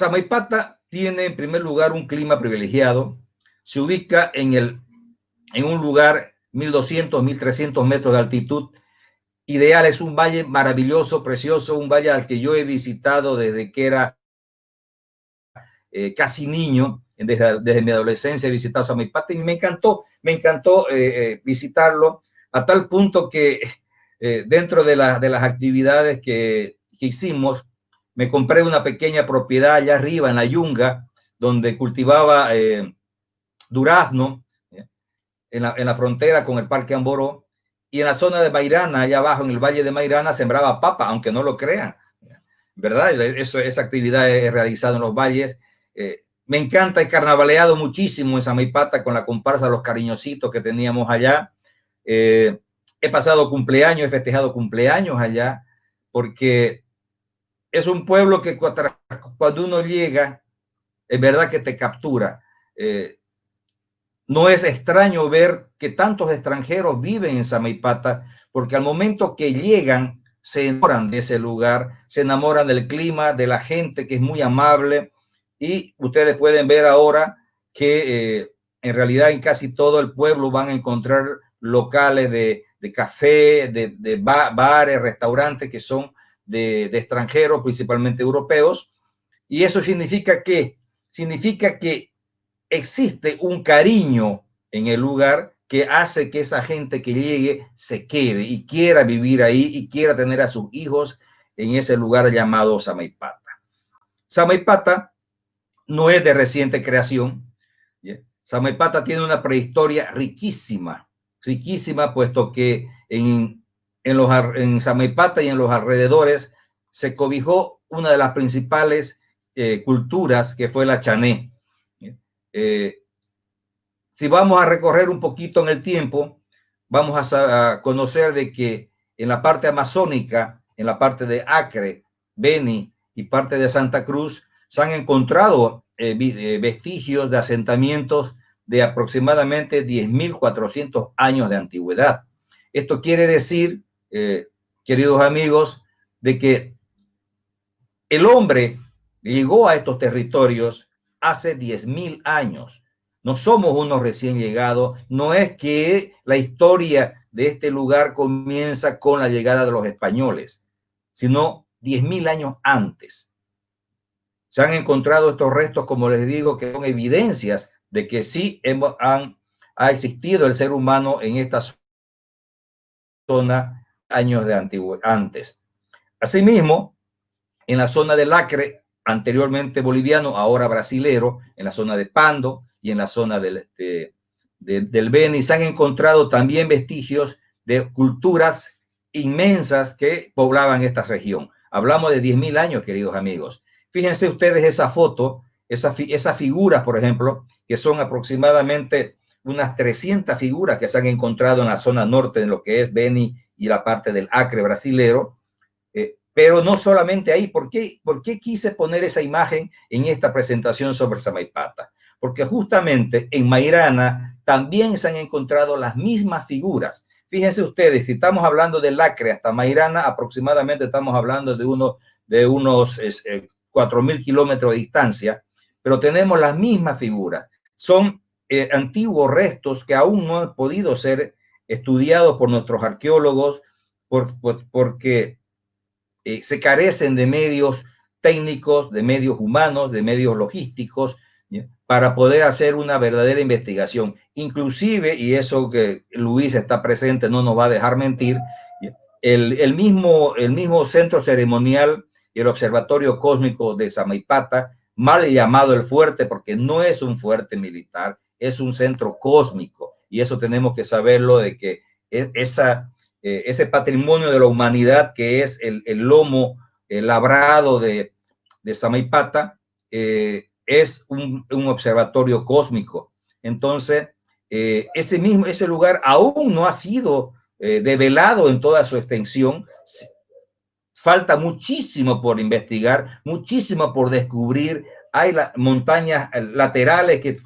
Samaipata tiene en primer lugar un clima privilegiado, se ubica en un lugar 1200, 1300 metros de altitud, ideal, es un valle maravilloso, precioso, un valle al que yo he visitado desde que era casi niño, desde mi adolescencia he visitado Samaipata y me encantó visitarlo a tal punto que dentro de las actividades que hicimos, me compré una pequeña propiedad allá arriba en la Yunga, donde cultivaba durazno, en la frontera con el Parque Amboró, y en la zona de Mairana, allá abajo en el Valle de Mairana, sembraba papa, aunque no lo crean, ¿verdad? Esa actividad he realizado en los valles. Me encanta, he carnavaleado muchísimo en Samaipata con la comparsa Los Cariñositos que teníamos allá. He pasado cumpleaños, he festejado cumpleaños allá, porque es un pueblo que cuando uno llega, es verdad que te captura. No es extraño ver que tantos extranjeros viven en Samaipata, porque al momento que llegan, se enamoran de ese lugar, se enamoran del clima, de la gente que es muy amable, y ustedes pueden ver ahora que en realidad en casi todo el pueblo van a encontrar locales de café, de bares, restaurantes que son de extranjeros, principalmente europeos, y eso significa que existe un cariño en el lugar que hace que esa gente que llegue se quede y quiera vivir ahí y quiera tener a sus hijos en ese lugar llamado Samaipata. Samaipata no es de reciente creación. Samaipata tiene una prehistoria riquísima, puesto que en Samaipata y en los alrededores se cobijó una de las principales culturas, que fue la chané. Si vamos a recorrer un poquito en el tiempo, vamos a conocer de que en la parte amazónica, en la parte de Acre, Beni y parte de Santa Cruz, se han encontrado vestigios de asentamientos de aproximadamente 10.400 años de antigüedad. Esto quiere decir, queridos amigos, de que el hombre llegó a estos territorios hace 10.000 años. No somos unos recién llegados, no es que la historia de este lugar comienza con la llegada de los españoles, sino 10.000 años antes. Se han encontrado estos restos, como les digo, que son evidencias de que sí ha existido el ser humano en esta zona años de antes. Asimismo, en la zona del Acre, anteriormente boliviano, ahora brasilero, en la zona de Pando y en la zona del Beni, se han encontrado también vestigios de culturas inmensas que poblaban esta región. Hablamos de 10.000 años, queridos amigos. Fíjense ustedes esa foto, esas figuras, por ejemplo, que son aproximadamente unas 300 figuras que se han encontrado en la zona norte, en lo que es Beni y la parte del Acre brasilero. Pero no solamente ahí. ¿Por qué quise poner esa imagen en esta presentación sobre Samaipata? Porque justamente en Mairana también se han encontrado las mismas figuras. Fíjense ustedes, si estamos hablando del Acre hasta Mairana, aproximadamente estamos hablando de unos 4.000 kilómetros de distancia, pero tenemos las mismas figuras. Son antiguos restos que aún no han podido ser estudiados por nuestros arqueólogos porque se carecen de medios técnicos, de medios humanos, de medios logísticos, ¿ya?, para poder hacer una verdadera investigación. Inclusive, y eso que Luis está presente no nos va a dejar mentir, el mismo centro ceremonial y el observatorio cósmico de Samaipata, mal llamado el fuerte, porque no es un fuerte militar, es un centro cósmico, y eso tenemos que saberlo, de que ese patrimonio de la humanidad que es el lomo labrado de Samaipata, es un observatorio cósmico. Entonces, ese lugar aún no ha sido develado en toda su extensión. Falta muchísimo por investigar, muchísimo por descubrir. Hay montañas laterales que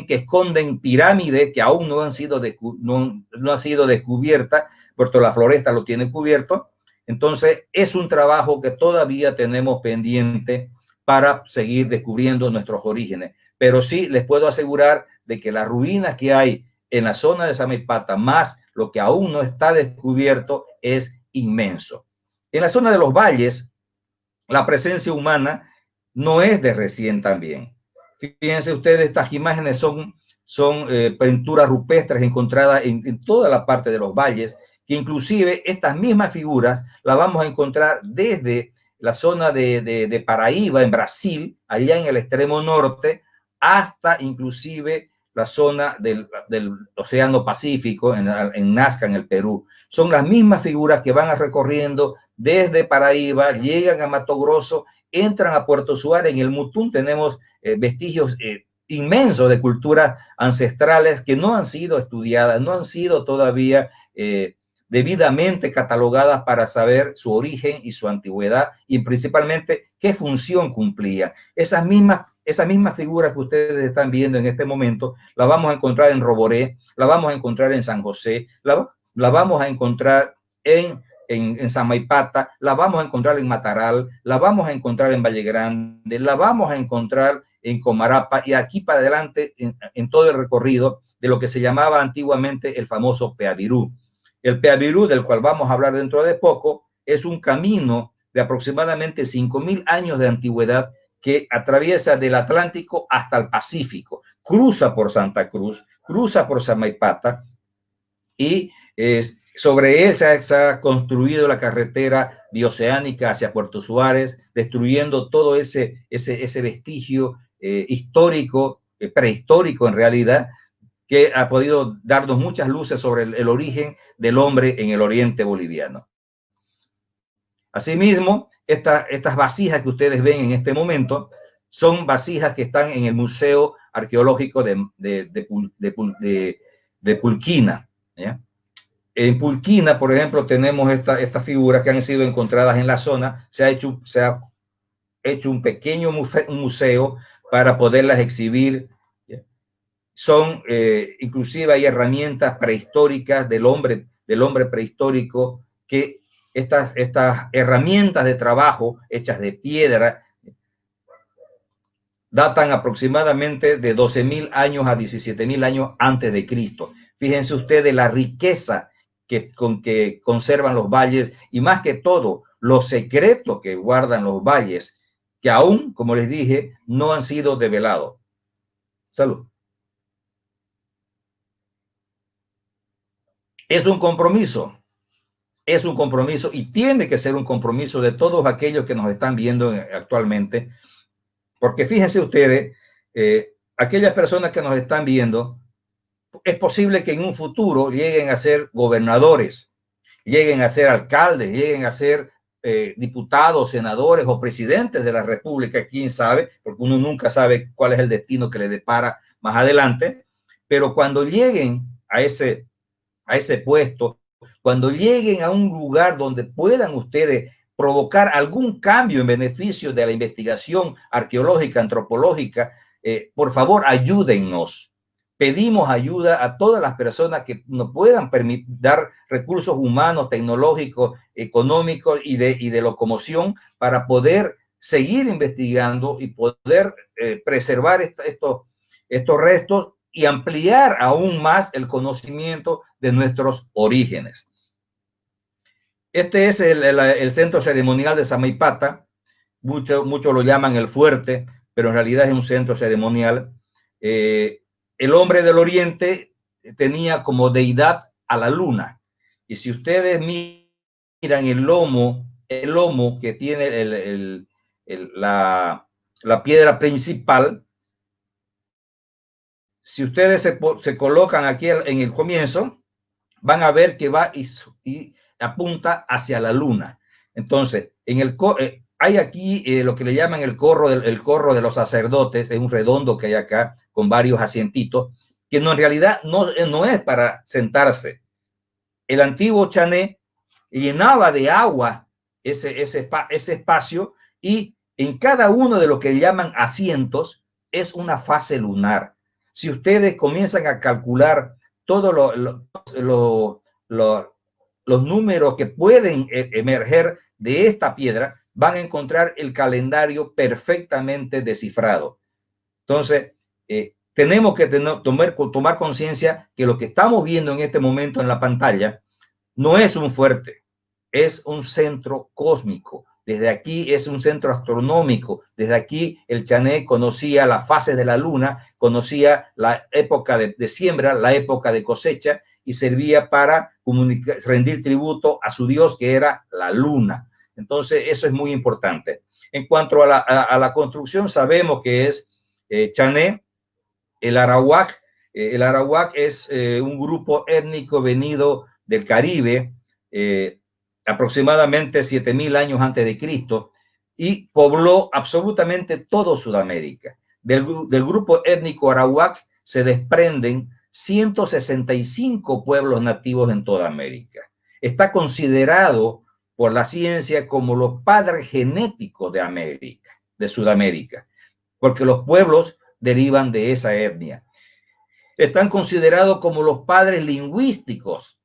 esconden pirámides que aún no han sido descubiertas. Puerto La Floresta lo tiene cubierto, Entonces, es un trabajo que todavía tenemos pendiente para seguir descubriendo nuestros orígenes. Pero sí les puedo asegurar de que las ruinas que hay en la zona de Samaipata, más lo que aún no está descubierto, es inmenso. En la zona de los valles, la presencia humana no es de recién también. Fíjense ustedes, estas imágenes son pinturas rupestres encontradas en toda la parte de los valles, que inclusive estas mismas figuras las vamos a encontrar desde la zona de Paraíba, en Brasil, allá en el extremo norte, hasta inclusive la zona del Océano Pacífico, en Nazca, en el Perú. Son las mismas figuras que van recorriendo desde Paraíba, llegan a Mato Grosso, entran a Puerto Suárez. En el Mutún tenemos vestigios inmensos de culturas ancestrales que no han sido estudiadas, no han sido todavía debidamente catalogadas para saber su origen y su antigüedad, y principalmente qué función cumplía. Esas mismas figuras que ustedes están viendo en este momento, las vamos a encontrar en Roboré, las vamos a encontrar en San José, la vamos a encontrar en Samaipata, la vamos a encontrar en Mataral, la vamos a encontrar en Valle Grande, la vamos a encontrar en Comarapa, y aquí para adelante en todo el recorrido de lo que se llamaba antiguamente el famoso Peavirú. El Peavirú, del cual vamos a hablar dentro de poco, es un camino de aproximadamente 5.000 años de antigüedad que atraviesa del Atlántico hasta el Pacífico, cruza por Santa Cruz, cruza por Samaipata, y sobre él se ha construido la carretera bioceánica hacia Puerto Suárez, destruyendo todo ese vestigio histórico, prehistórico en realidad, que ha podido darnos muchas luces sobre el origen del hombre en el oriente boliviano. Asimismo, estas vasijas que ustedes ven en este momento son vasijas que están en el Museo Arqueológico de Pulquina, ¿ya? En Pulquina, por ejemplo, tenemos estas figuras que han sido encontradas en la zona. Se ha hecho un pequeño museo para poderlas exhibir. Son, inclusive hay herramientas prehistóricas del hombre prehistórico, que estas herramientas de trabajo hechas de piedra datan aproximadamente de 12.000 años a 17.000 años antes de Cristo. Fíjense ustedes la riqueza con que conservan los valles, y más que todo, los secretos que guardan los valles, que aún, como les dije, no han sido develados. Salud. Es un compromiso y tiene que ser un compromiso de todos aquellos que nos están viendo actualmente, porque fíjense ustedes, aquellas personas que nos están viendo, es posible que en un futuro lleguen a ser gobernadores, lleguen a ser alcaldes, lleguen a ser diputados, senadores o presidentes de la República, quién sabe, porque uno nunca sabe cuál es el destino que le depara más adelante. Pero cuando lleguen a ese puesto, cuando lleguen a un lugar donde puedan ustedes provocar algún cambio en beneficio de la investigación arqueológica, antropológica, por favor, ayúdennos. Pedimos ayuda a todas las personas que nos puedan dar recursos humanos, tecnológicos, económicos y de locomoción, para poder seguir investigando y poder preservar estos restos y ampliar aún más el conocimiento de nuestros orígenes. Este es el centro ceremonial de Samaipata. Muchos lo llaman el fuerte, pero en realidad es un centro ceremonial. El hombre del oriente tenía como deidad a la luna. Y si ustedes miran el lomo que tiene la piedra principal, si ustedes se colocan aquí en el comienzo, van a ver que va y apunta hacia la luna. Entonces, hay aquí lo que le llaman el corro de los sacerdotes, es un redondo que hay acá con varios asientitos, que en realidad no es para sentarse. El antiguo Chané llenaba de agua ese espacio, y en cada uno de lo que llaman asientos es una fase lunar. Si ustedes comienzan a calcular todo los números que pueden emerger de esta piedra, van a encontrar el calendario perfectamente descifrado. Entonces, tenemos que tomar conciencia que lo que estamos viendo en este momento en la pantalla no es un fuerte, es un centro cósmico. Desde aquí es un centro astronómico. Desde aquí el Chané conocía la fase de la luna, conocía la época de siembra, la época de cosecha, y servía para rendir tributo a su dios, que era la luna. Entonces, eso es muy importante. En cuanto a la construcción, sabemos que es Chané, el Arawak. El Arawak es un grupo étnico venido del Caribe, aproximadamente 7.000 años antes de Cristo, y pobló absolutamente todo Sudamérica. Del grupo étnico Arawak se desprenden 165 pueblos nativos en toda América. Está considerado por la ciencia como los padres genéticos de América, de Sudamérica, porque los pueblos derivan de esa etnia. Están considerados como los padres lingüísticos,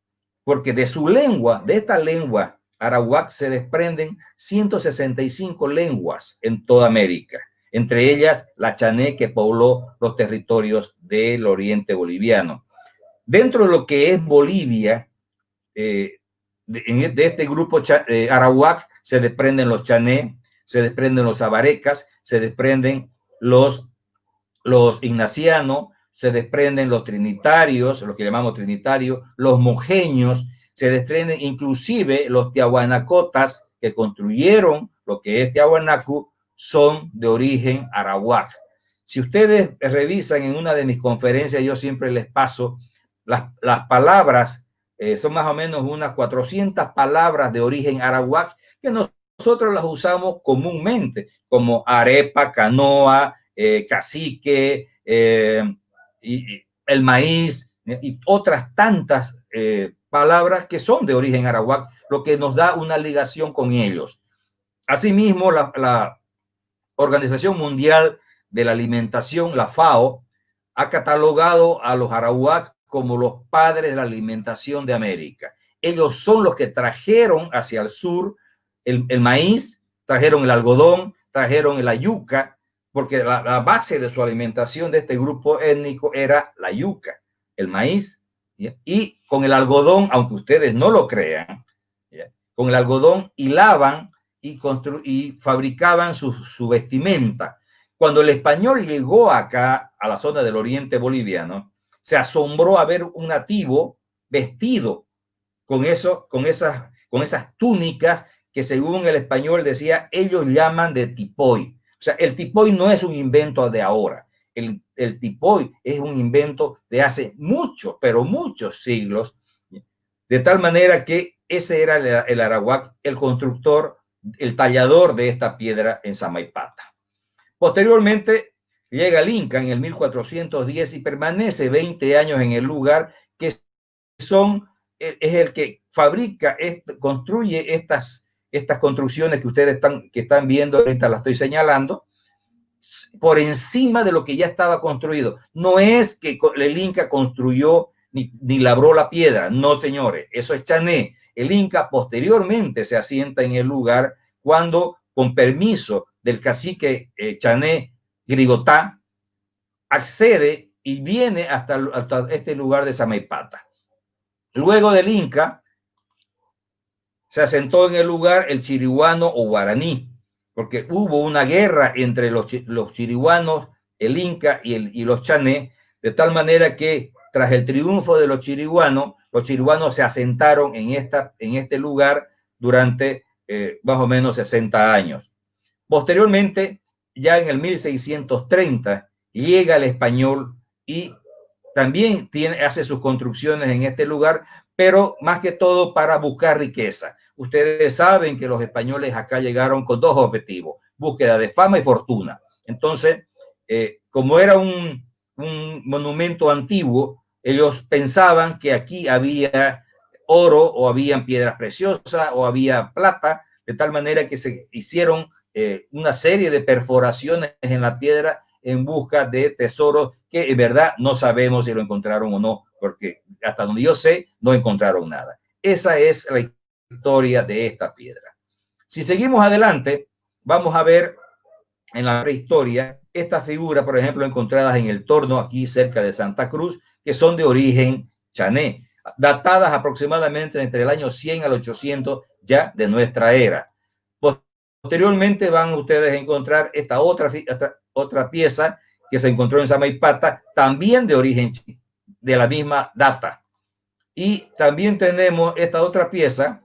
porque de su lengua, de esta lengua arawak, se desprenden 165 lenguas en toda América, entre ellas la chané, que pobló los territorios del oriente boliviano. Dentro de lo que es Bolivia, de este grupo arawak se desprenden los chané, se desprenden los abarecas, se desprenden los ignacianos, se desprenden los trinitarios, lo que llamamos trinitarios, los mojeños, se desprenden inclusive los tiahuanacotas, que construyeron lo que es Tiahuanacu, son de origen arawak. Si ustedes revisan en una de mis conferencias, yo siempre les paso las palabras, son más o menos unas 400 palabras de origen arawak que nosotros las usamos comúnmente, como arepa, canoa, cacique, y el maíz, y otras tantas palabras que son de origen arawak, lo que nos da una ligación con ellos. Asimismo, la Organización Mundial de la Alimentación, la FAO, ha catalogado a los arawak como los padres de la alimentación de América. Ellos son los que trajeron hacia el sur el maíz, trajeron el algodón, trajeron la yuca, porque la base de su alimentación de este grupo étnico era la yuca, el maíz, ¿ya? Y con el algodón, aunque ustedes no lo crean, ¿ya?, con el algodón hilaban y fabricaban su vestimenta. Cuando el español llegó acá a la zona del oriente boliviano, se asombró a ver un nativo vestido con esas túnicas que, según el español decía, ellos llaman de tipoy. O sea, el tipoy no es un invento de ahora. El tipoy es un invento de hace muchos, pero muchos siglos, de tal manera que ese era el arawak, el constructor, el tallador de esta piedra en Samaipata. Posteriormente llega el Inca en el 1410 y permanece 20 años en el lugar, que es el que fabrica, construye estas construcciones que ustedes están viendo, ahorita las estoy señalando, por encima de lo que ya estaba construido. No es que el Inca construyó ni labró la piedra, no, señores, eso es Chané. El Inca posteriormente se asienta en el lugar cuando, con permiso del cacique Chané Grigotá, accede y viene hasta este lugar de Samaipata. Luego del Inca, se asentó en el lugar el chiriguano o guaraní, porque hubo una guerra entre los chiriguanos, el Inca y los chané, de tal manera que tras el triunfo de los chiriguanos se asentaron en este lugar durante más o menos 60 años. Posteriormente, ya en el 1630, llega el español y también hace sus construcciones en este lugar, pero más que todo para buscar riqueza. Ustedes saben que los españoles acá llegaron con dos objetivos: búsqueda de fama y fortuna. Entonces, como era un monumento antiguo, ellos pensaban que aquí había oro o habían piedras preciosas o había plata, de tal manera que se hicieron una serie de perforaciones en la piedra en busca de tesoros que en verdad no sabemos si lo encontraron o no, porque hasta donde yo sé no encontraron nada. esa es la historia de esta piedra. Si seguimos adelante, vamos a ver en la prehistoria esta figura, por ejemplo, encontradas en el Torno, aquí cerca de Santa Cruz, que son de origen chané, datadas aproximadamente entre el año 100 al 800 ya de nuestra era. Posteriormente van ustedes a encontrar esta otra pieza que se encontró en Samaipata, también de origen de la misma data. Y también tenemos esta otra pieza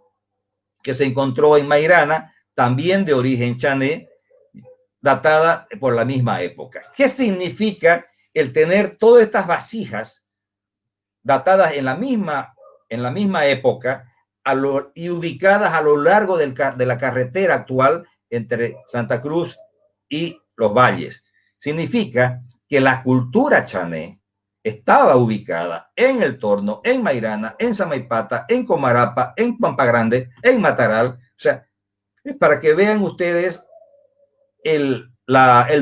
que se encontró en Mairana, también de origen chané, datada por la misma época. ¿Qué significa el tener todas estas vasijas datadas en la misma época y ubicadas a lo largo de la carretera actual entre Santa Cruz y Los Valles? Significa que la cultura chané estaba ubicada en El Torno, en Mairana, en Samaipata, en Comarapa, en Pampa Grande, en Mataral. O sea, para que vean ustedes el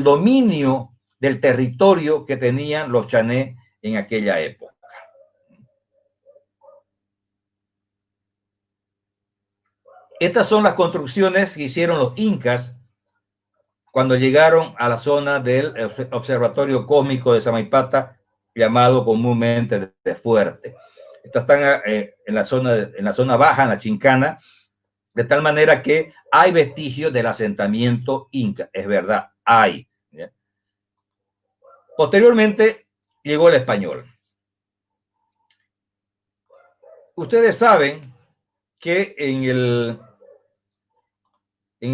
dominio del territorio que tenían los chané en aquella época. Estas son las construcciones que hicieron los incas cuando llegaron a la zona del observatorio cósmico de Samaipata, llamado comúnmente de Fuerte. Estas están en la zona baja, en la Chincana, de tal manera que hay vestigios del asentamiento inca. Es verdad, hay. ¿Ya? Posteriormente llegó el español. Ustedes saben que en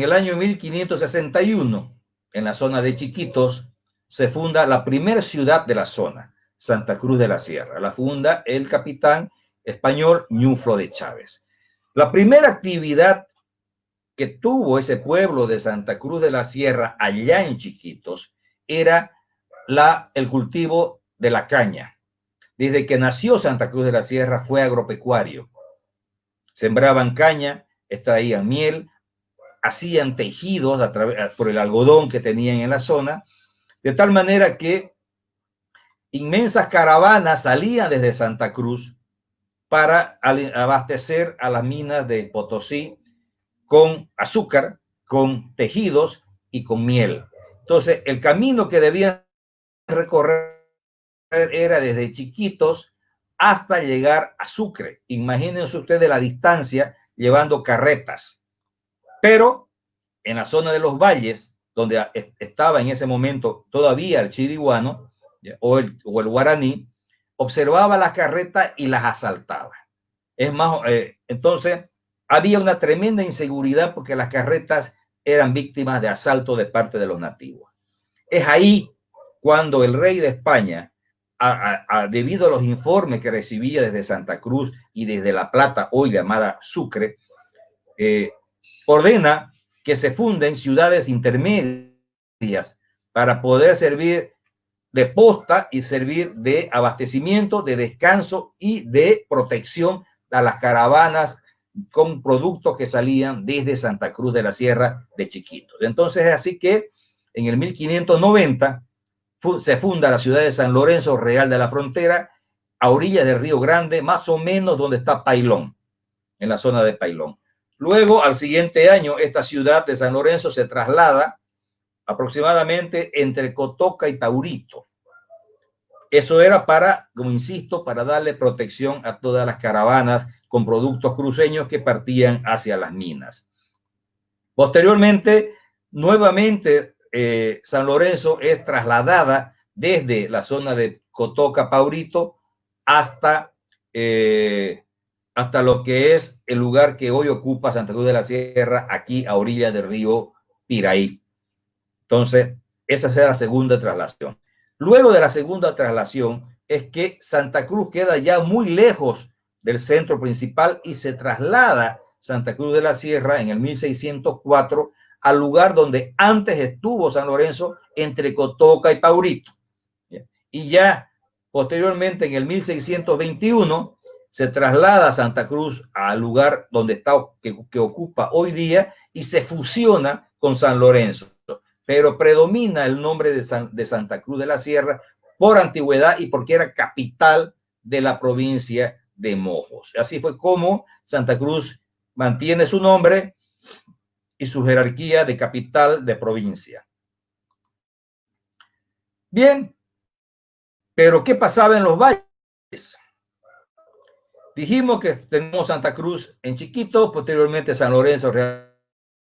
el año 1561, en la zona de Chiquitos, se funda la primera ciudad de la zona, Santa Cruz de la Sierra. La funda el capitán español Ñuflo de Chávez. La primera actividad que tuvo ese pueblo de Santa Cruz de la Sierra allá en Chiquitos era el cultivo de la caña. Desde que nació Santa Cruz de la Sierra fue agropecuario. Sembraban caña, extraían miel, hacían tejidos por el algodón que tenían en la zona, de tal manera que inmensas caravanas salían desde Santa Cruz para abastecer a las minas de Potosí con azúcar, con tejidos y con miel. Entonces, el camino que debían recorrer era desde Chiquitos hasta llegar a Sucre. Imagínense ustedes la distancia llevando carretas. Pero en la zona de los valles, donde estaba en ese momento todavía el chiriguano o el guaraní, observaba las carretas y las asaltaba. Es más, entonces había una tremenda inseguridad porque las carretas eran víctimas de asalto de parte de los nativos. Es ahí cuando el rey de España, debido a los informes que recibía desde Santa Cruz y desde La Plata, hoy llamada Sucre, ordena que se funden ciudades intermedias para poder servir de posta y servir de abastecimiento, de descanso y de protección a las caravanas con productos que salían desde Santa Cruz de la Sierra de Chiquitos. Entonces es así que en el 1590 se funda la ciudad de San Lorenzo Real de la Frontera, a orillas del Río Grande, más o menos donde está Pailón, en la zona de Pailón. Luego, al siguiente año, esta ciudad de San Lorenzo se traslada aproximadamente entre Cotoca y Taurito. Eso era como insisto, para darle protección a todas las caravanas con productos cruceños que partían hacia las minas. Posteriormente, nuevamente, San Lorenzo es trasladada desde la zona de Cotoca, Paurito, hasta lo que es el lugar que hoy ocupa Santa Cruz de la Sierra, aquí a orilla del río Piraí. Entonces, esa será la segunda traslación. Luego de la segunda traslación es que Santa Cruz queda ya muy lejos del centro principal y se traslada Santa Cruz de la Sierra en el 1604 al lugar donde antes estuvo San Lorenzo, entre Cotoca y Paurito. Y ya posteriormente, en el 1621, se traslada Santa Cruz al lugar donde está, que ocupa hoy día, y se fusiona con San Lorenzo. Pero predomina el nombre de Santa Cruz de la Sierra por antigüedad y porque era capital de la provincia de Mojos. Así fue como Santa Cruz mantiene su nombre y su jerarquía de capital de provincia. Bien, pero ¿qué pasaba en los valles? Dijimos que tenemos Santa Cruz en Chiquito, posteriormente San Lorenzo Real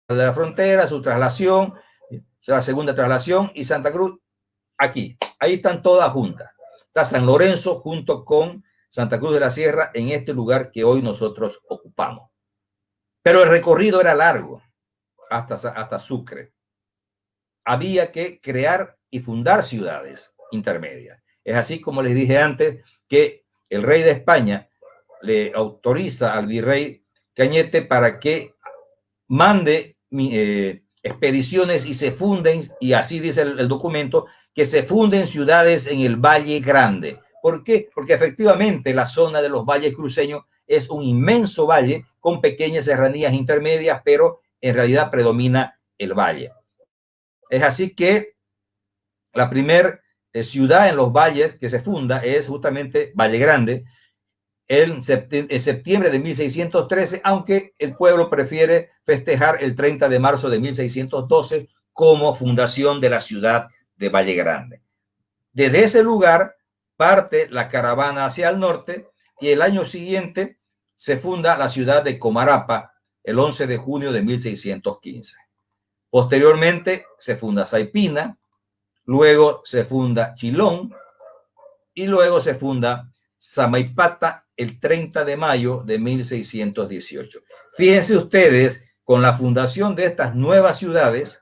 de la Frontera, su traslación, la segunda traslación, y Santa Cruz aquí. Ahí están todas juntas. Está San Lorenzo junto con Santa Cruz de la Sierra en este lugar que hoy nosotros ocupamos. Pero el recorrido era largo hasta Sucre. Había que crear y fundar ciudades intermedias. Es así como les dije antes que el rey de España le autoriza al virrey Cañete para que mande expediciones y se funden, y así dice el documento, que se funden ciudades en el Valle Grande. ¿Por qué? Porque efectivamente la zona de los valles cruceños es un inmenso valle con pequeñas serranías intermedias, pero en realidad predomina el valle. Es así que la primera ciudad en los valles que se funda es justamente Valle Grande, en septiembre de 1613, aunque el pueblo prefiere festejar el 30 de marzo de 1612 como fundación de la ciudad de Valle Grande. Desde ese lugar parte la caravana hacia el norte y el año siguiente se funda la ciudad de Comarapa el 11 de junio de 1615. Posteriormente se funda Saipina, luego se funda Chilón y luego se funda Samaipata el 30 de mayo de 1618. Fíjense ustedes, con la fundación de estas nuevas ciudades,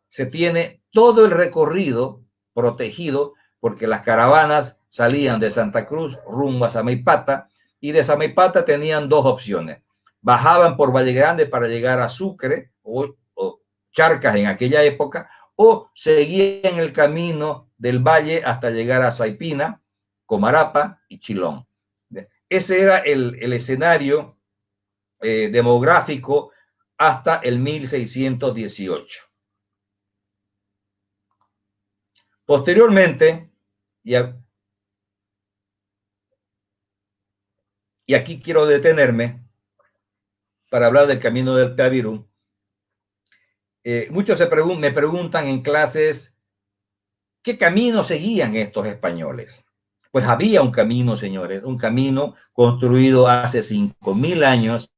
se tiene todo el recorrido protegido porque las caravanas salían de Santa Cruz rumbo a Samaipata y de Samaipata tenían dos opciones. Bajaban por Valle Grande para llegar a Sucre o Charcas en aquella época, o seguían el camino del valle hasta llegar a Saipina, Comarapa y Chilón. Ese era el escenario demográfico hasta el 1618. Posteriormente, y aquí quiero detenerme para hablar del camino del Peavirú. Muchos me preguntan en clases, ¿qué camino seguían estos españoles? Pues había un camino, señores, un camino construido hace 5.000 años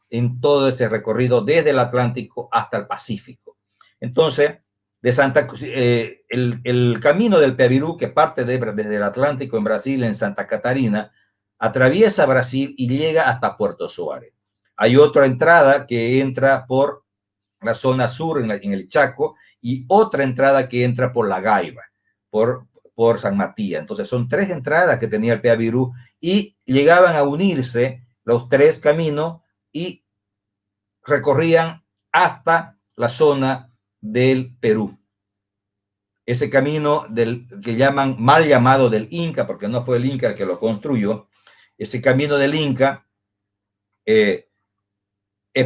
en todo este recorrido desde el Atlántico hasta el Pacífico. Entonces, de Santa Cruz, el camino del Peavirú, que parte desde el Atlántico en Brasil, en Santa Catarina, atraviesa Brasil y llega hasta Puerto Suárez. Hay otra entrada que entra por la zona sur en el Chaco y otra entrada que entra por La Gaiba, por San Matías. Entonces son tres entradas que tenía el Peavirú y llegaban a unirse los tres caminos y recorrían hasta la zona del Perú. Ese camino que llaman mal llamado del Inca, porque no fue el Inca el que lo construyó, ese camino del Inca es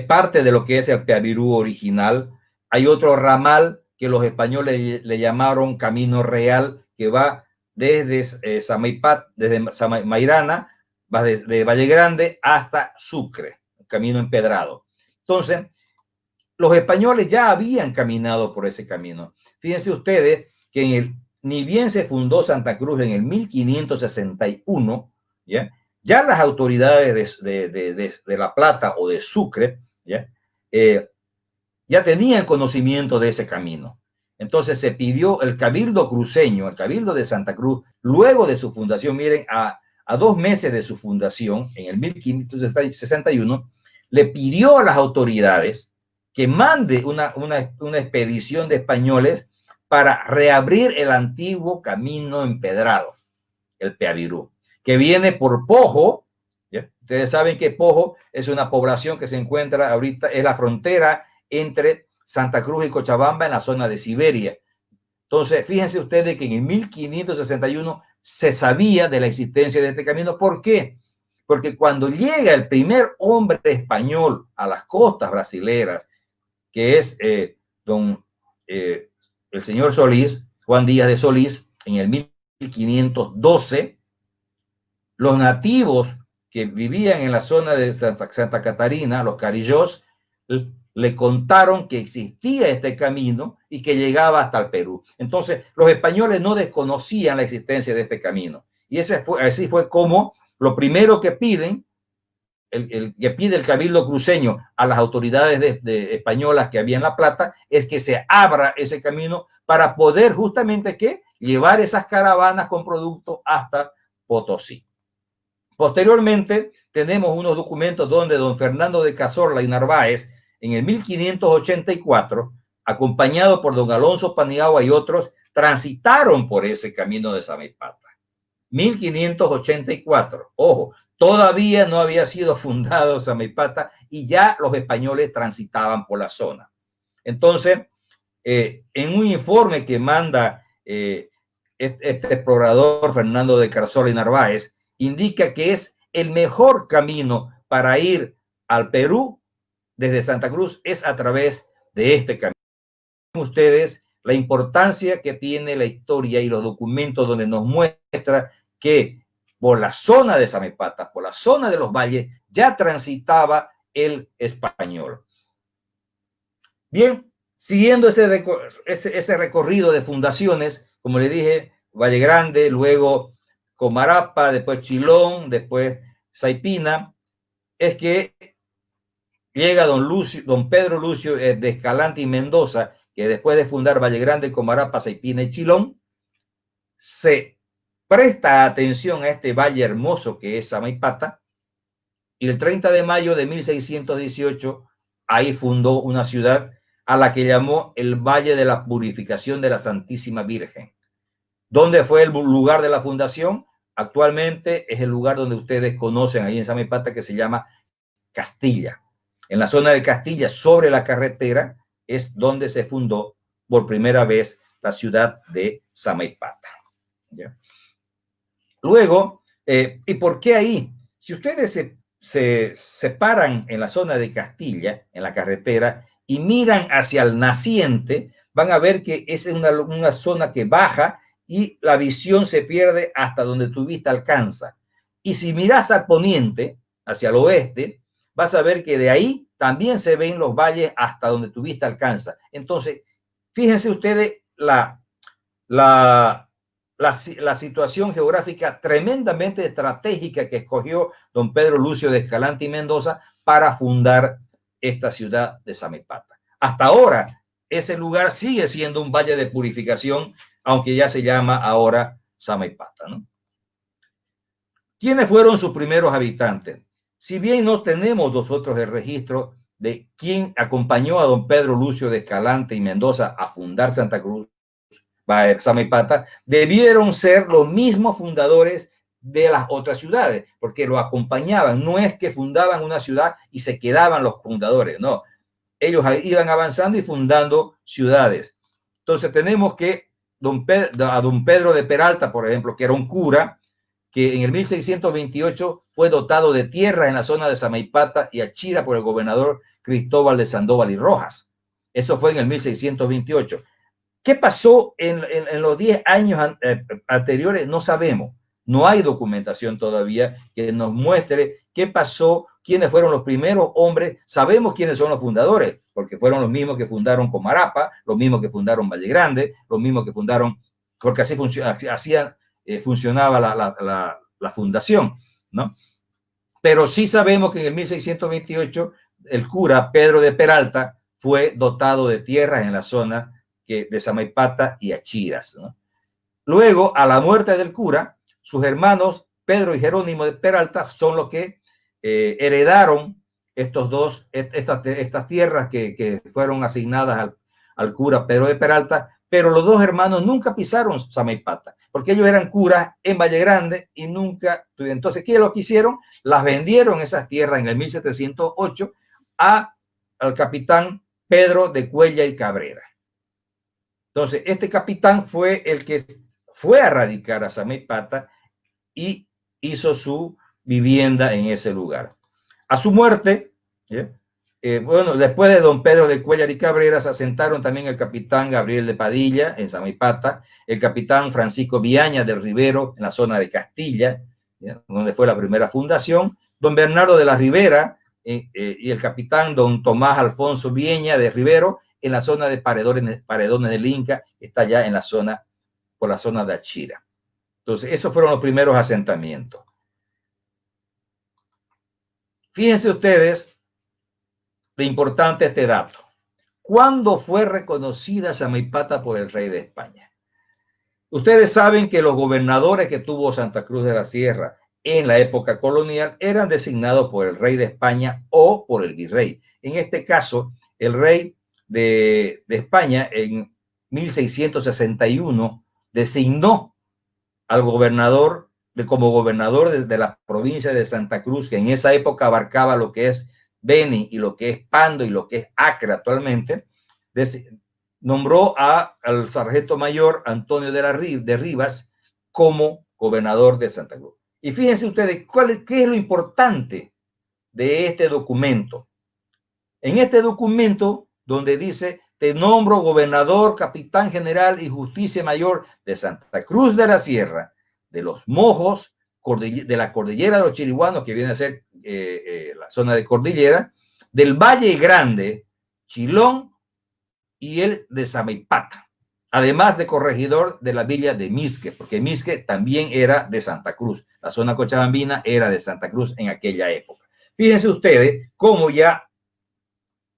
parte de lo que es el Peavirú original. Hay otro ramal que los españoles le llamaron Camino Real, que va desde Samaipat, desde Mairana, va desde Valle Grande hasta Sucre, un camino empedrado. Entonces, los españoles ya habían caminado por ese camino. Fíjense ustedes que ni bien se fundó Santa Cruz en el 1561, ¿ya? Ya las autoridades de La Plata o de Sucre ya tenían conocimiento de ese camino. Entonces se pidió el Cabildo cruceño, el Cabildo de Santa Cruz, luego de su fundación, miren, a 2 meses de su fundación, en el 1561, le pidió a las autoridades que mande una expedición de españoles para reabrir el antiguo camino empedrado, el Peavirú, que viene por Pojo. ¿Ya? Ustedes saben que Pojo es una población que se encuentra ahorita, es la frontera entre Santa Cruz y Cochabamba en la zona de Siberia. Entonces, fíjense ustedes que en el 1561 se sabía de la existencia de este camino. ¿Por qué? Porque cuando llega el primer hombre español a las costas brasileras, que es el señor Solís, Juan Díaz de Solís, en el 1512, Los nativos que vivían en la zona de Santa Catarina, los carillós, le contaron que existía este camino y que llegaba hasta el Perú. Entonces, los españoles no desconocían la existencia de este camino. Y así fue como lo primero que piden, que pide el Cabildo cruceño a las autoridades españolas que había en La Plata, es que se abra ese camino para poder justamente ¿qué? Llevar esas caravanas con productos hasta Potosí. Posteriormente, tenemos unos documentos donde don Fernando de Cazorla y Narváez, en el 1584, acompañado por don Alonso Paniagua y otros, transitaron por ese camino de Samaipata. 1584, ojo, todavía no había sido fundado Samaipata y ya los españoles transitaban por la zona. Entonces, en un informe que manda este explorador Fernando de Cazorla y Narváez, indica que es el mejor camino para ir al Perú desde Santa Cruz es a través de este camino. Ustedes la importancia que tiene la historia y los documentos donde nos muestra que por la zona de Samaipata, por la zona de los valles, ya transitaba el español. Bien, siguiendo ese recorrido de fundaciones, como le dije, Valle Grande, luego Comarapa, después Chilón, después Saipina, es que llega don Pedro Lucio de Escalante y Mendoza, que después de fundar Valle Grande, Comarapa, Saipina y Chilón, se presta atención a este valle hermoso que es Samaipata, y el 30 de mayo de 1618, ahí fundó una ciudad a la que llamó el Valle de la Purificación de la Santísima Virgen. ¿Dónde fue el lugar de la fundación? Actualmente es el lugar donde ustedes conocen ahí en Samaipata, que se llama Castilla. En la zona de Castilla, sobre la carretera, es donde se fundó por primera vez la ciudad de Samaipata. ¿Ya? Luego, ¿y por qué ahí? Si ustedes se paran en la zona de Castilla, en la carretera, y miran hacia el naciente, van a ver que es una zona que baja y la visión se pierde hasta donde tu vista alcanza. Y si miras al poniente, hacia el oeste, vas a ver que de ahí también se ven los valles hasta donde tu vista alcanza. Entonces, fíjense ustedes la situación geográfica tremendamente estratégica que escogió don Pedro Lucio de Escalante y Mendoza para fundar esta ciudad de Samaipata. Hasta ahora, ese lugar sigue siendo un valle de purificación, aunque ya se llama ahora Samaipata, ¿no? ¿Quiénes fueron sus primeros habitantes? Si bien no tenemos nosotros el registro de quién acompañó a don Pedro Lucio de Escalante y Mendoza a fundar Santa Cruz, Samaipata, debieron ser los mismos fundadores de las otras ciudades, porque lo acompañaban. No es que fundaban una ciudad y se quedaban los fundadores, no. Ellos iban avanzando y fundando ciudades. Entonces tenemos que a don Pedro de Peralta, por ejemplo, que era un cura, que en el 1628 fue dotado de tierras en la zona de Samaipata y Achira por el gobernador Cristóbal de Sandoval y Rojas. Eso fue en el 1628. ¿Qué pasó en los 10 años anteriores? No sabemos. No hay documentación todavía que nos muestre qué pasó, quiénes fueron los primeros hombres. Sabemos quiénes son los fundadores, porque fueron los mismos que fundaron Comarapa, los mismos que fundaron Valle Grande, los mismos que fundaron, porque así funcionaba la fundación, ¿no? Pero sí sabemos que en el 1628 el cura Pedro de Peralta fue dotado de tierras en la zona de Samaipata y Achiras, ¿no? Luego, a la muerte del cura, sus hermanos Pedro y Jerónimo de Peralta son los que heredaron estas tierras que fueron asignadas al cura Pedro de Peralta, pero los dos hermanos nunca pisaron Samaipata, porque ellos eran curas en Valle Grande y nunca. Entonces, ¿qué es lo que hicieron? Las vendieron esas tierras en el 1708 al capitán Pedro de Cuellar y Cabrera. Entonces, este capitán fue el que fue a radicar a Samaipata y hizo su vivienda en ese lugar. A su muerte, bueno, después de don Pedro de Cuellar y Cabrera, se asentaron también el capitán Gabriel de Padilla en Samaipata, el capitán Francisco Viaña del Rivero en la zona de Castilla, ¿ya? Donde fue la primera fundación. Don Bernardo de la Ribera y el capitán don Tomás Alfonso Vieña de Rivero en la zona de Paredones del Inca, está ya en la zona, por la zona de Achira. Entonces, esos fueron los primeros asentamientos. Fíjense ustedes de importante este dato. ¿Cuándo fue reconocida Samaipata por el rey de España? Ustedes saben que los gobernadores que tuvo Santa Cruz de la Sierra en la época colonial eran designados por el rey de España o por el virrey. En este caso, el rey de España en 1661 designó al gobernador como gobernador de la provincia de Santa Cruz, que en esa época abarcaba lo que es Beni y lo que es Pando y lo que es Acre actualmente. Nombró al sargento mayor Antonio de Rivas como gobernador de Santa Cruz. Y fíjense ustedes, ¿qué es lo importante de este documento? En este documento, donde dice, te nombro gobernador, capitán general y justicia mayor de Santa Cruz de la Sierra, de los Mojos, de la cordillera de los Chiriguanos, que viene a ser la zona de cordillera, del Valle Grande, Chilón y el de Samaipata, además de corregidor de la villa de Misque, porque Misque también era de Santa Cruz. La zona cochabambina era de Santa Cruz en aquella época. Fíjense ustedes cómo ya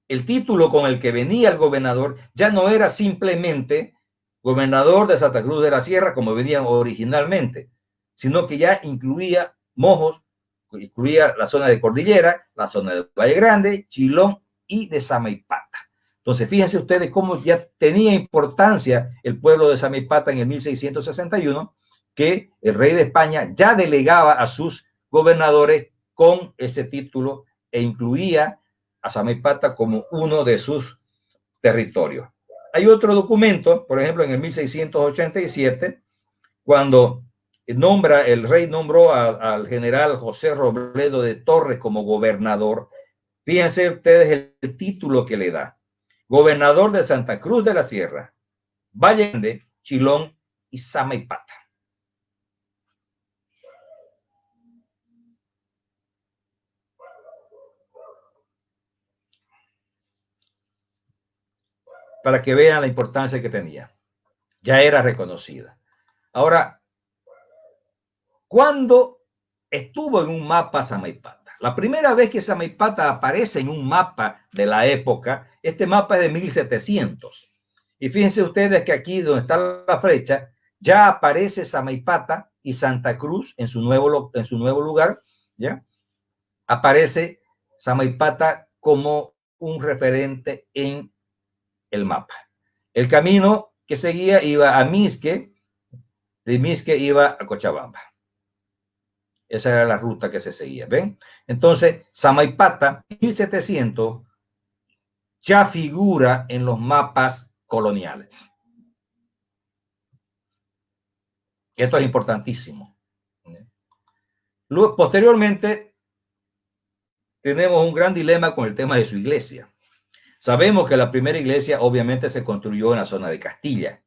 el título con el que venía el gobernador ya no era simplemente gobernador de Santa Cruz de la Sierra, como venían originalmente, sino que ya incluía Mojos, incluía la zona de Cordillera, la zona de Valle Grande, Chilón y de Samaipata. Entonces, fíjense ustedes cómo ya tenía importancia el pueblo de Samaipata en el 1661, que el rey de España ya delegaba a sus gobernadores con ese título e incluía a Samaipata como uno de sus territorios. Hay otro documento, por ejemplo, en el 1687, cuando el rey nombró al general José Robledo de Torres como gobernador. Fíjense ustedes el título que le da: gobernador de Santa Cruz de la Sierra, Valle Grande, Chilón y Samaipata. Para que vean la importancia que tenía. Ya era reconocida. Ahora, ¿cuándo estuvo en un mapa Samaipata? La primera vez que Samaipata aparece en un mapa de la época, este mapa es de 1700. Y fíjense ustedes que aquí donde está la flecha, ya aparece Samaipata y Santa Cruz en su nuevo lugar, ¿ya? Aparece Samaipata como un referente en el mapa. El camino que seguía iba a Misque, de Misque iba a Cochabamba. Esa era la ruta que se seguía, ¿ven? Entonces, Samaipata, 1700, ya figura en los mapas coloniales. Esto es importantísimo. Luego, posteriormente, tenemos un gran dilema con el tema de su iglesia. Sabemos que la primera iglesia obviamente se construyó en la zona de Castilla,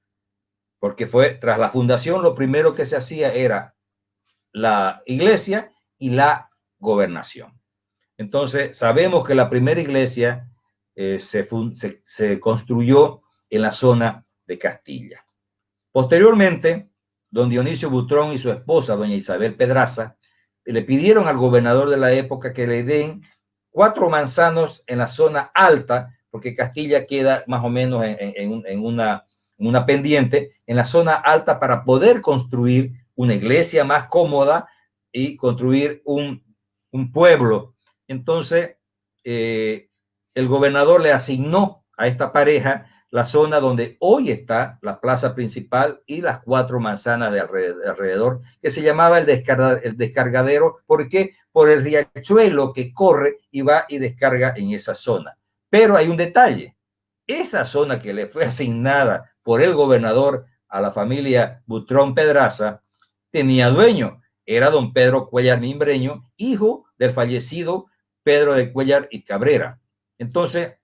porque fue tras la fundación lo primero que se hacía era la iglesia y la gobernación. Entonces, sabemos que la primera iglesia se construyó en la zona de Castilla. Posteriormente, don Dionisio Butrón y su esposa, doña Isabel Pedraza, le pidieron al gobernador de la época que le den 4 manzanos en la zona alta, porque Castilla queda más o menos en una pendiente, en la zona alta, para poder construir una iglesia más cómoda y construir un pueblo. Entonces, el gobernador le asignó a esta pareja la zona donde hoy está la plaza principal y las 4 manzanas de alrededor, que se llamaba el descargadero. ¿Por qué? Por el riachuelo que corre y va y descarga en esa zona. Pero hay un detalle: esa zona que le fue asignada por el gobernador a la familia Butrón Pedraza tenía dueño. Era don Pedro Cuellar Mimbreño, hijo del fallecido Pedro de Cuellar y Cabrera. Entonces,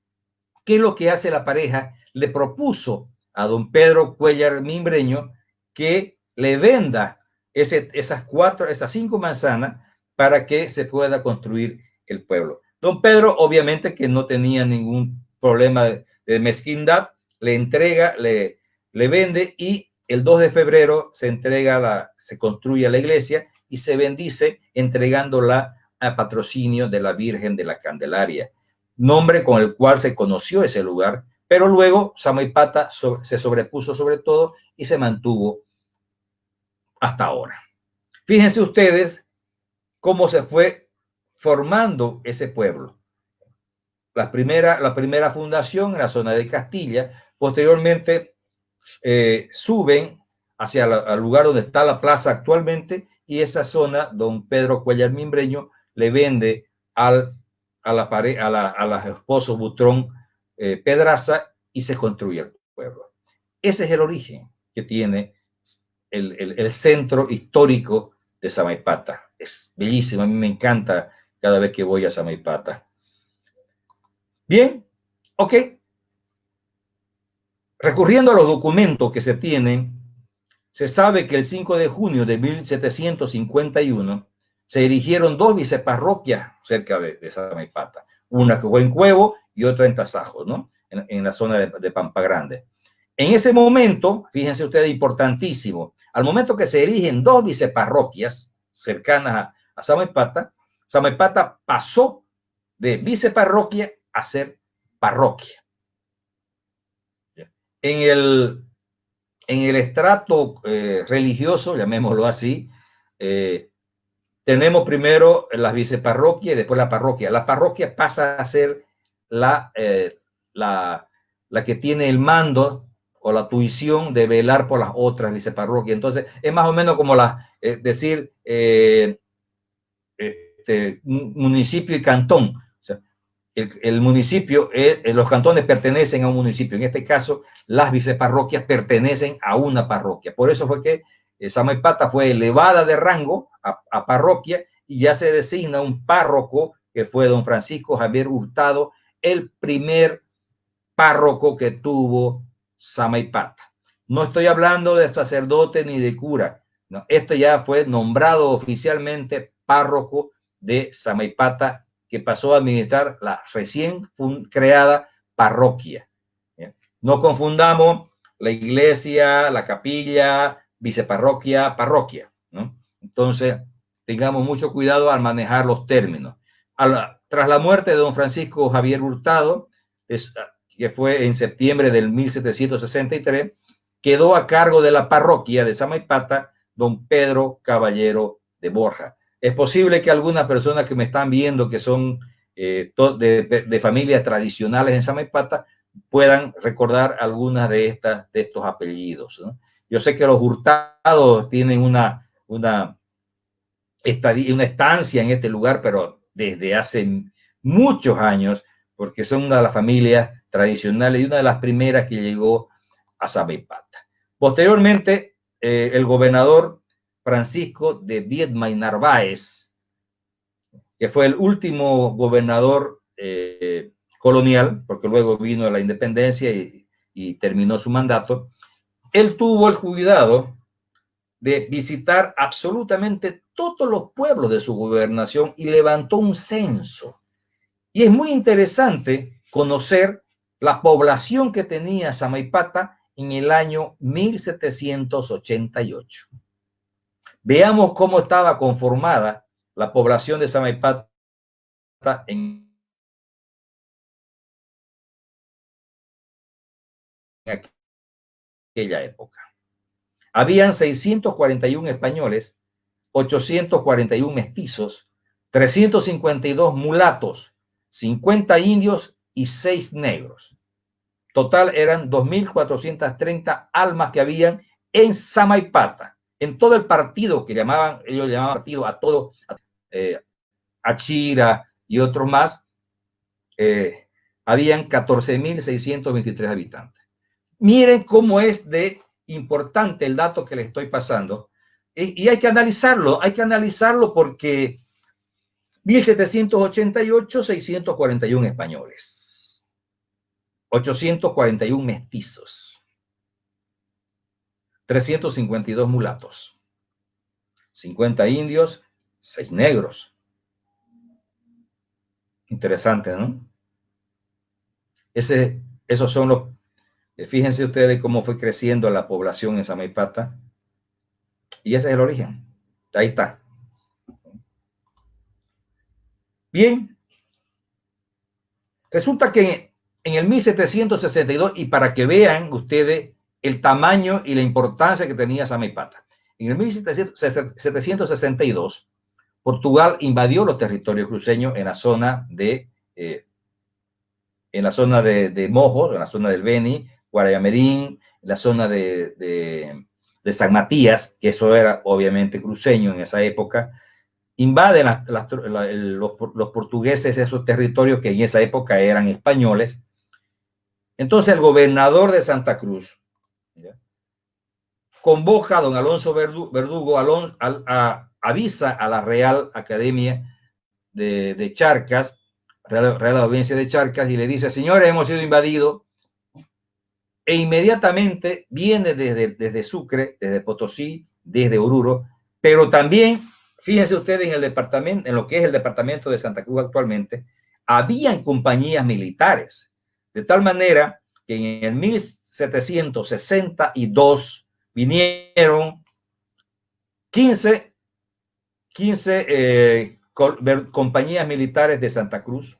¿qué es lo que hace la pareja? Le propuso a don Pedro Cuellar Mimbreño que le venda esas 5 manzanas para que se pueda construir el pueblo. Don Pedro, obviamente que no tenía ningún problema de mezquindad, le entrega, le vende, y el 2 de febrero se construye la iglesia y se bendice entregándola a patrocinio de la Virgen de la Candelaria, nombre con el cual se conoció ese lugar, pero luego Samaipata se sobrepuso sobre todo y se mantuvo hasta ahora. Fíjense ustedes cómo se fue formando ese pueblo. La primera fundación en la zona de Castilla, posteriormente suben hacia el lugar donde está la plaza actualmente, y esa zona don Pedro Cuellar Mimbreño le vende a los esposos Butrón Pedraza, y se construye el pueblo. Ese es el origen que tiene el centro histórico de Samaipata. Es bellísimo, a mí me encanta cada vez que voy a Samaipata. Bien, ok. Recurriendo a los documentos que se tienen, se sabe que el 5 de junio de 1751 se erigieron 2 viceparroquias cerca de Samaipata. Una que fue en Cuevo y otra en Tasajo, ¿no? En la zona de Pampa Grande. En ese momento, fíjense ustedes, importantísimo, al momento que se erigen 2 viceparroquias cercanas a Samaipata, Samaipata pasó de viceparroquia a ser parroquia. En el estrato religioso, llamémoslo así, tenemos primero las viceparroquias y después la parroquia. La parroquia pasa a ser la que tiene el mando o la tuición de velar por las otras viceparroquias. Entonces, es más o menos como municipio y cantón. O sea, el municipio, los cantones pertenecen a un municipio. En este caso, las viceparroquias pertenecen a una parroquia. Por eso fue que Samaipata fue elevada de rango a parroquia, y ya se designa un párroco, que fue don Francisco Javier Hurtado, el primer párroco que tuvo Samaipata. No estoy hablando de sacerdote ni de cura. No, esto ya fue nombrado oficialmente párroco de Samaipata, que pasó a administrar la recién creada parroquia. No confundamos la iglesia, la capilla, viceparroquia, parroquia, ¿no? Entonces, tengamos mucho cuidado al manejar los términos. Tras la muerte de don Francisco Javier Hurtado, que fue en septiembre del 1763, quedó a cargo de la parroquia de Samaipata don Pedro Caballero de Borja. Es posible que algunas personas que me están viendo, que son de familias tradicionales en Samaipata, puedan recordar algunas de estos apellidos, ¿no? Yo sé que los Hurtados tienen una estancia en este lugar, pero desde hace muchos años, porque son una de las familias tradicionales y una de las primeras que llegó a Samaipata. Posteriormente, el gobernador Francisco de Viedma y Narváez, que fue el último gobernador colonial, porque luego vino la independencia y terminó su mandato, él tuvo el cuidado de visitar absolutamente todos los pueblos de su gobernación y levantó un censo. Y es muy interesante conocer la población que tenía Samaipata en el año 1788. Veamos cómo estaba conformada la población de Samaipata en aquella época. Habían 641 españoles, 841 mestizos, 352 mulatos, 50 indios y 6 negros. Total eran 2.430 almas que habían en Samaipata, en todo el partido que ellos llamaban partido a todo, Achira y otros más, habían 14.623 habitantes. Miren cómo es de importante el dato que les estoy pasando, y hay que analizarlo porque 1788, 641 españoles, 841 mestizos, 352 mulatos, 50 indios, 6 negros. Interesante, ¿no? Esos son los... Fíjense ustedes cómo fue creciendo la población en Samaipata. Y ese es el origen. Ahí está. Bien. Resulta que en el 1762, y para que vean ustedes el tamaño y la importancia que tenía Samaipata, en el 1762, Portugal invadió los territorios cruceños en la zona de Mojos, en la zona del Beni, Guayamerín, en la zona de San Matías, que eso era obviamente cruceño en esa época. Invaden los portugueses esos territorios que en esa época eran españoles. Entonces el gobernador de Santa Cruz, ¿ya?, convoca a don Alonso Verdugo, avisa a la Real Academia de Charcas, Real Audiencia de Charcas, y le dice: señores, hemos sido invadidos. E inmediatamente viene desde Sucre, desde Potosí, desde Oruro, pero también, fíjense ustedes, en lo que es el departamento de Santa Cruz actualmente, habían compañías militares, de tal manera que en el 1762 vinieron 15 compañías militares de Santa Cruz,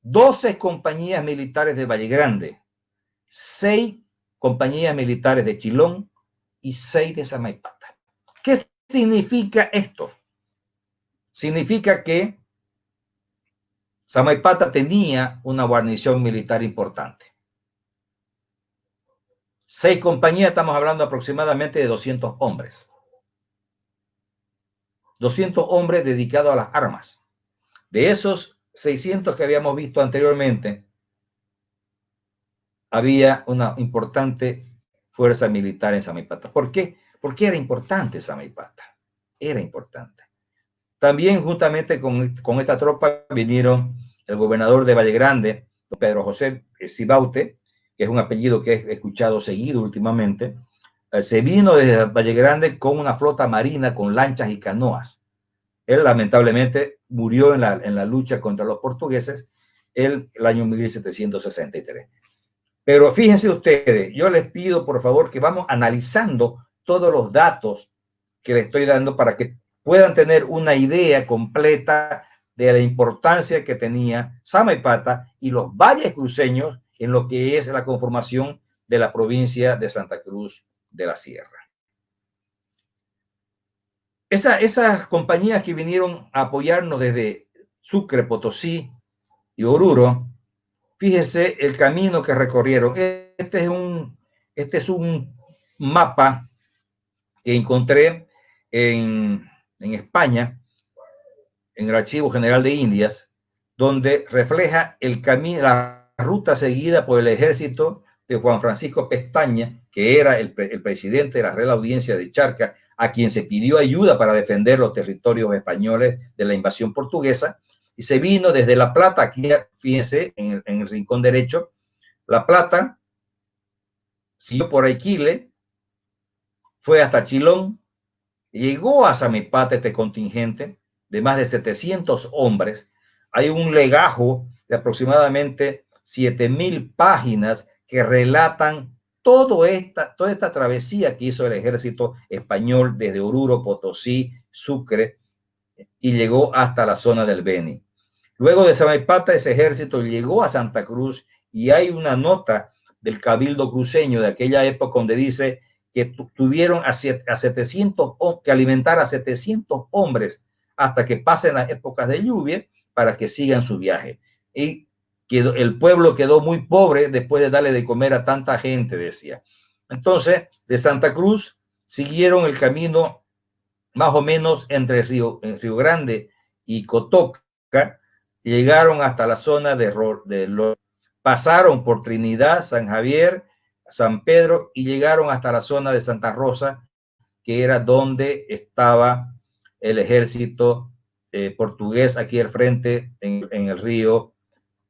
12 compañías militares de Valle Grande, 6 compañías militares de Chilón y 6 de Samaipata. ¿Qué significa esto? Significa que Samaipata tenía una guarnición militar importante. 6 compañías, estamos hablando aproximadamente de 200 hombres. 200 hombres dedicados a las armas. De esos 600 que habíamos visto anteriormente, había una importante fuerza militar en Samaipata. ¿Por qué? Porque era importante Samaipata. Era importante. También juntamente con esta tropa vinieron el gobernador de Valle Grande, Pedro José Cibaute, que es un apellido que he escuchado seguido últimamente. Se vino desde Valle Grande con una flota marina con lanchas y canoas. Él lamentablemente murió en la lucha contra los portugueses el año 1763. Pero fíjense ustedes, yo les pido por favor que vamos analizando todos los datos que les estoy dando para que puedan tener una idea completa de la importancia que tenía Samaipata y los valles cruceños en lo que es la conformación de la provincia de Santa Cruz de la Sierra. Esas compañías que vinieron a apoyarnos desde Sucre, Potosí y Oruro, fíjese el camino que recorrieron. Este es un mapa que encontré en España, en el Archivo General de Indias, donde refleja el camino, la ruta seguida por el ejército de Juan Francisco Pestaña, que era el presidente de la Real Audiencia de Charcas, a quien se pidió ayuda para defender los territorios españoles de la invasión portuguesa. Y se vino desde La Plata, aquí fíjense, en el rincón derecho, La Plata, siguió por Aiquile, fue hasta Chilón, llegó a Samaipata este contingente de más de 700 hombres. Hay un legajo de aproximadamente 7.000 páginas que relatan toda esta travesía que hizo el ejército español desde Oruro, Potosí, Sucre, y llegó hasta la zona del Beni. Luego de Samaipata, ese ejército llegó a Santa Cruz y hay una nota del Cabildo cruceño de aquella época donde dice que tuvieron que alimentar a 700 hombres hasta que pasen las épocas de lluvia para que sigan su viaje. Y el pueblo quedó muy pobre después de darle de comer a tanta gente, decía. Entonces, de Santa Cruz siguieron el camino más o menos entre Río Grande y Cotoca, llegaron hasta la zona pasaron por Trinidad, San Javier, San Pedro y llegaron hasta la zona de Santa Rosa, que era donde estaba el ejército portugués aquí al frente en el río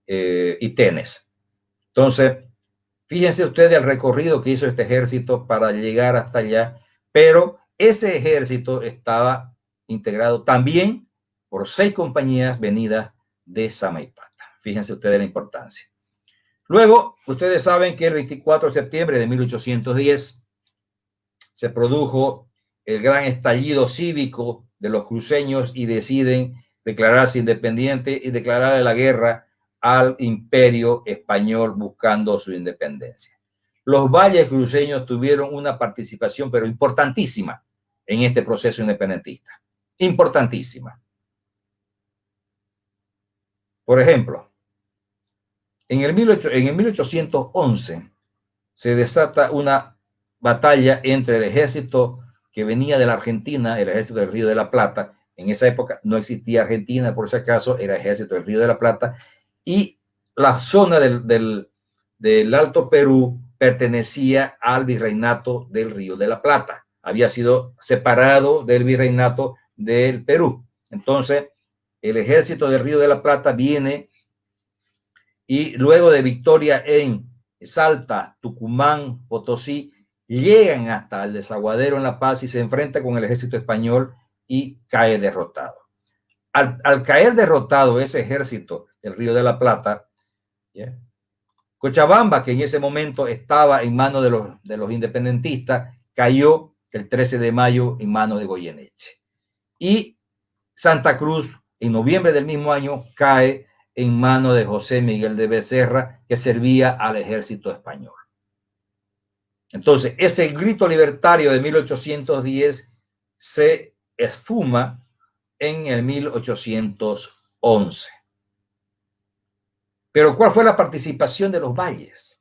Itenes. Entonces, fíjense ustedes el recorrido que hizo este ejército para llegar hasta allá, pero ese ejército estaba integrado también por 6 compañías venidas de Samaipata. Fíjense ustedes la importancia. Luego, ustedes saben que el 24 de septiembre de 1810 se produjo el gran estallido cívico de los cruceños y deciden declararse independientes y declararle la guerra al imperio español buscando su independencia. Los valles cruceños tuvieron una participación, pero importantísima, en este proceso independentista. Importantísima. Por ejemplo, en el 1811 se desata una batalla entre el ejército que venía de la Argentina, el ejército del Río de la Plata. En esa época no existía Argentina, por si acaso, era el ejército del Río de la Plata, y la zona del Alto Perú pertenecía al virreinato del Río de la Plata. Había sido separado del virreinato del Perú. Entonces, el ejército del Río de la Plata viene y luego de victoria en Salta, Tucumán, Potosí, llegan hasta el Desaguadero en La Paz y se enfrenta con el ejército español y cae derrotado. Al caer derrotado ese ejército del Río de la Plata, ¿yeah?, Cochabamba, que en ese momento estaba en manos de los independentistas, cayó el 13 de mayo en manos de Goyeneche. Y Santa Cruz, en noviembre del mismo año, cae en manos de José Miguel de Becerra, que servía al ejército español. Entonces, ese grito libertario de 1810 se esfuma en el 1811. Pero ¿cuál fue la participación de los valles?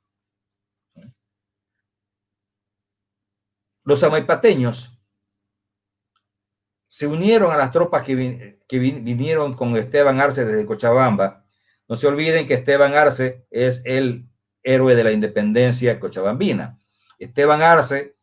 Los samaipateños se unieron a las tropas que vinieron con Esteban Arce desde Cochabamba. No se olviden que Esteban Arce es el héroe de la independencia cochabambina. Esteban Arce,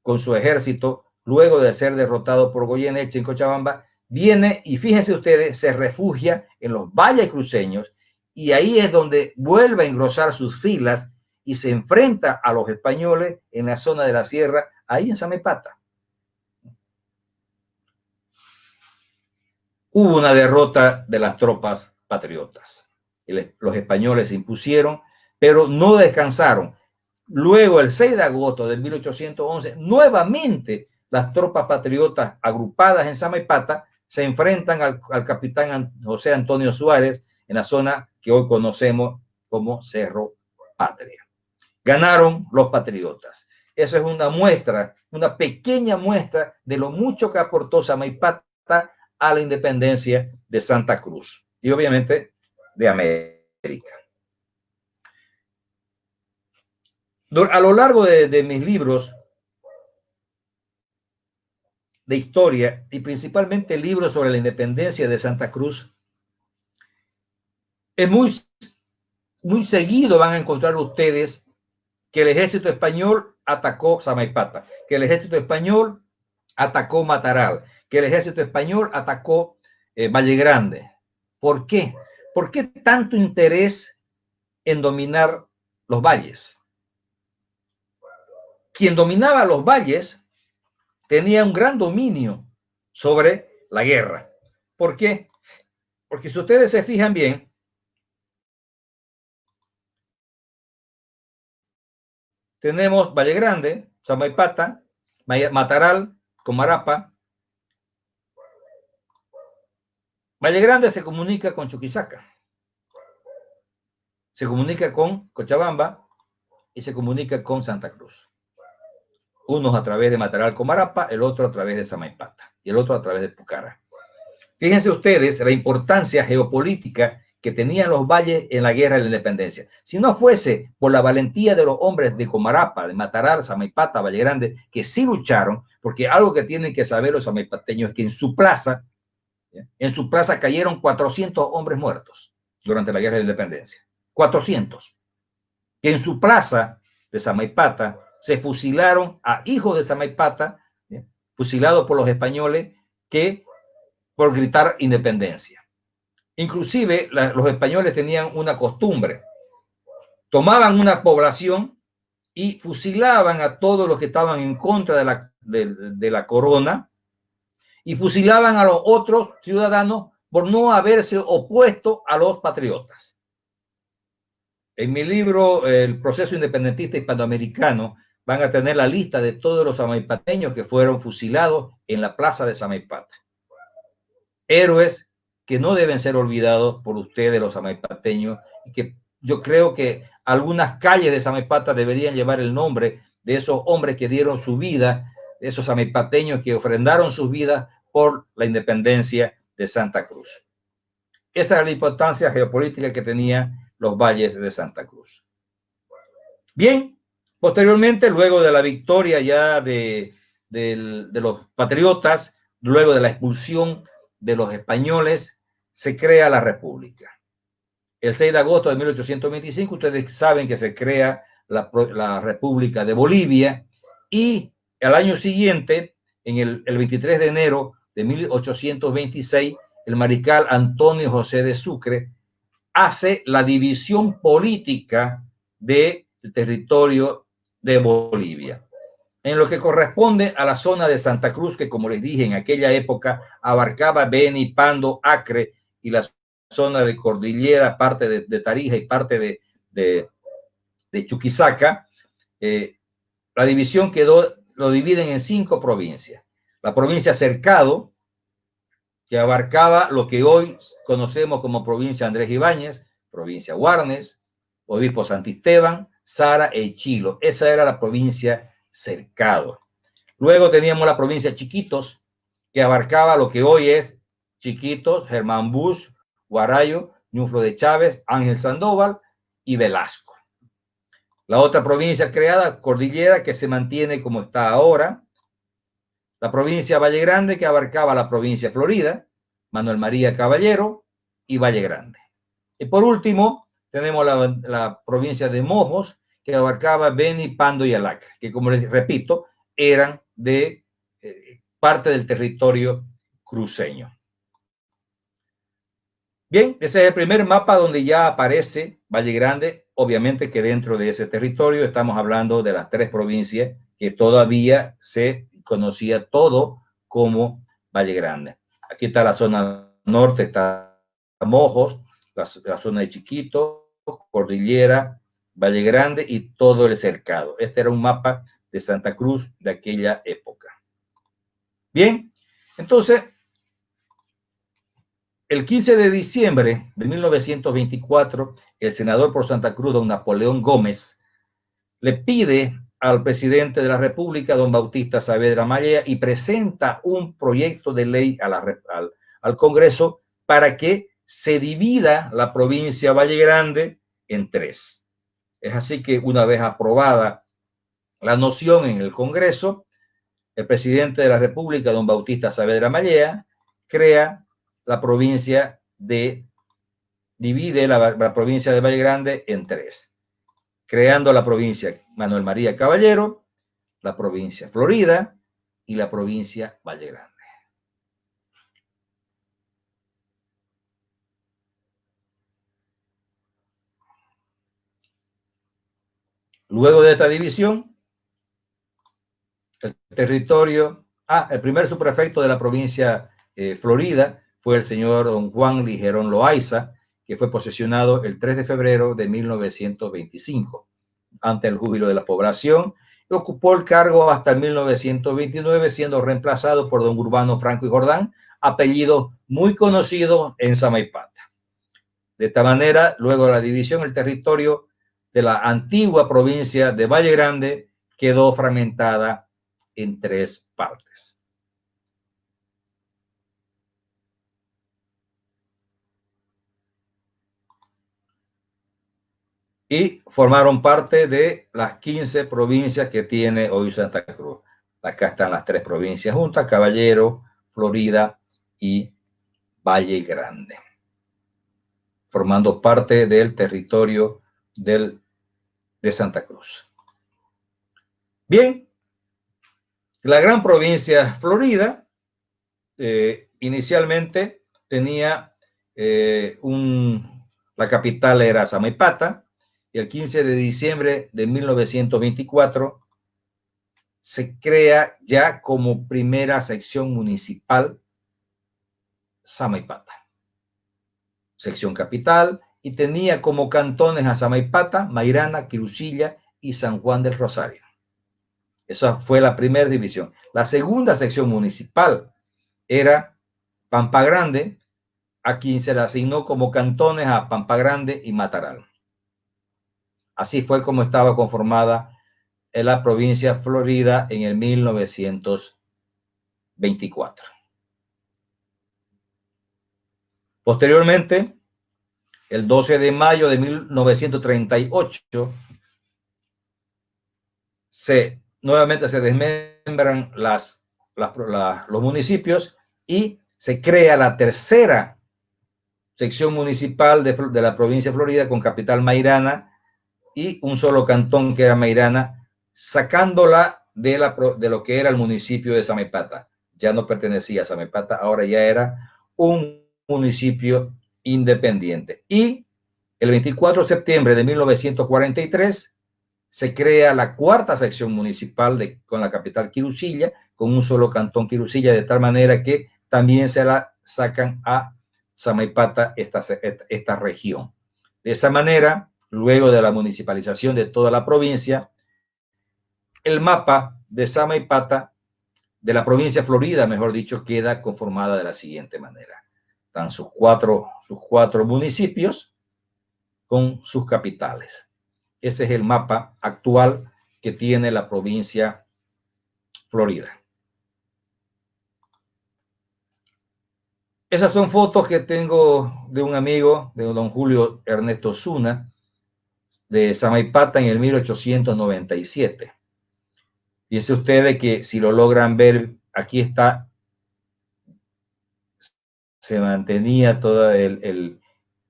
con su ejército, luego de ser derrotado por Goyeneche en Cochabamba, viene y fíjense ustedes, se refugia en los valles cruceños y ahí es donde vuelve a engrosar sus filas y se enfrenta a los españoles en la zona de la sierra, ahí en Samaipata. Hubo una derrota de las tropas patriotas. Los españoles se impusieron, pero no descansaron. Luego, el 6 de agosto de 1811, nuevamente las tropas patriotas agrupadas en Samaipata se enfrentan al capitán José Antonio Suárez en la zona que hoy conocemos como Cerro Patria. Ganaron los patriotas. Eso es una muestra, una pequeña muestra de lo mucho que aportó Samaipata a la independencia de Santa Cruz y obviamente de América. A lo largo de mis libros de historia y principalmente libros sobre la independencia de Santa Cruz, es muy seguido van a encontrar ustedes que el ejército español atacó Samaipata, que el ejército español atacó Mataral, que el ejército español atacó Valle Grande. ¿Por qué? ¿Por qué tanto interés en dominar los valles? Quien dominaba los valles tenía un gran dominio sobre la guerra. ¿Por qué? Porque si ustedes se fijan bien, tenemos Valle Grande, Samaipata, Mataral, Comarapa. Valle Grande se comunica con Chuquisaca, se comunica con Cochabamba y se comunica con Santa Cruz. Unos a través de Mataral, Comarapa, el otro a través de Samaipata y el otro a través de Pucara. Fíjense ustedes la importancia geopolítica que tenían los valles en la guerra de la independencia. Si no fuese por la valentía de los hombres de Comarapa, de Mataral, Samaipata, Valle Grande, que sí lucharon, porque algo que tienen que saber los samaipateños es que en su plaza cayeron 400 hombres muertos durante la guerra de la independencia. 400. Que en su plaza de Samaipata se fusilaron a hijos de Samaipata, fusilados por los españoles por gritar independencia. Inclusive los españoles tenían una costumbre. Tomaban una población y fusilaban a todos los que estaban en contra de la corona y fusilaban a los otros ciudadanos por no haberse opuesto a los patriotas. En mi libro, El proceso independentista hispanoamericano, van a tener la lista de todos los samaipateños que fueron fusilados en la plaza de Samaipata. Héroes que no deben ser olvidados por ustedes, los samaipateños, y que yo creo que algunas calles de Samaipata deberían llevar el nombre de esos hombres que dieron su vida, de esos samaipateños que ofrendaron sus vidas por la independencia de Santa Cruz. Esa era la importancia geopolítica que tenía los valles de Santa Cruz. Bien, posteriormente, luego de la victoria ya de los patriotas, luego de la expulsión de los españoles, se crea la República. El 6 de agosto de 1825, ustedes saben que se crea la República de Bolivia, y al año siguiente, en el 23 de enero de 1826, el mariscal Antonio José de Sucre hace la división política del territorio de Bolivia, en lo que corresponde a la zona de Santa Cruz, que como les dije en aquella época abarcaba Beni, Pando, Acre y la zona de Cordillera, parte de Tarija y parte de Chuquisaca. La división lo dividen en 5 provincias. La provincia Cercado, que abarcaba lo que hoy conocemos como provincia Andrés Ibáñez, provincia Guarnes, Obispo Santisteban, Sara e Chilo. Esa era la provincia Cercado. Luego teníamos la provincia Chiquitos, que abarcaba lo que hoy es Chiquitos, Germán Bush, Guarayo, Ñuflo de Chávez, Ángel Sandoval y Velasco. La otra provincia creada, Cordillera, que se mantiene como está ahora. La provincia Valle Grande, que abarcaba la provincia Florida, Manuel María Caballero y Valle Grande. Y por último, tenemos la provincia de Mojos, que abarcaba Beni, Pando y Alacre, que como les repito, eran de parte del territorio cruceño. Bien, ese es el primer mapa donde ya aparece Valle Grande. Obviamente que dentro de ese territorio estamos hablando de las 3 provincias que todavía se conocía todo como Valle Grande. Aquí está la zona norte, está Mojos, la zona de Chiquito, Cordillera, Valle Grande y todo el cercado. Este era un mapa de Santa Cruz de aquella época. Bien, entonces, el 15 de diciembre de 1924, el senador por Santa Cruz, don Napoleón Gómez, le pide al presidente de la República, don Bautista Saavedra Mallea, y presenta un proyecto de ley al Congreso para que se divida la provincia Valle Grande en 3. Es así que una vez aprobada la noción en el Congreso, el presidente de la República, don Bautista Saavedra Mallea, divide la provincia de Valle Grande en 3, creando la provincia Manuel María Caballero, la provincia Florida y la provincia Valle Grande. Luego de esta división, el territorio, el primer subprefecto de la provincia Florida fue el señor don Juan Ligerón Loaiza, que fue posesionado el 3 de febrero de 1925, ante el júbilo de la población, y ocupó el cargo hasta 1929, siendo reemplazado por don Urbano Franco y Jordán, apellido muy conocido en Samaipata. De esta manera, luego de la división, el territorio de la antigua provincia de Valle Grande quedó fragmentada en 3 partes. Y formaron parte de las 15 provincias que tiene hoy Santa Cruz. Acá están las 3 provincias juntas: Caballero, Florida y Valle Grande, formando parte del territorio de Santa Cruz. Bien, la gran provincia Florida inicialmente tenía la capital era Samaipata, y el 15 de diciembre de 1924 se crea ya como primera sección municipal Samaipata, sección capital, y tenía como cantones a Samaipata, Mairana, Quirucilla y San Juan del Rosario. Esa fue la primera división. La segunda sección municipal era Pampa Grande, a quien se le asignó como cantones a Pampa Grande y Mataral. Así fue como estaba conformada en la provincia Florida en el 1924. Posteriormente, el 12 de mayo de 1938, nuevamente se desmembran los municipios y se crea la tercera sección municipal de la provincia de Florida con capital Mairana y un solo cantón que era Mairana, sacándola de lo que era el municipio de Samaipata. Ya no pertenecía a Samaipata, ahora ya era un municipio independiente. Y el 24 de septiembre de 1943 se crea la cuarta sección municipal con la capital Quirucilla, con un solo cantón Quirucilla, de tal manera que también se la sacan a Samaipata esta región. De esa manera, luego de la municipalización de toda la provincia, el mapa de Samaipata, de la provincia Florida, mejor dicho, queda conformada de la siguiente manera. Están sus cuatro municipios con sus capitales. Ese es el mapa actual que tiene la provincia Florida. Esas son fotos que tengo de un amigo, de don Julio Ernesto Zuna, de Samaipata en el 1897. Fíjense ustedes que si lo logran ver, aquí está, se mantenía todo el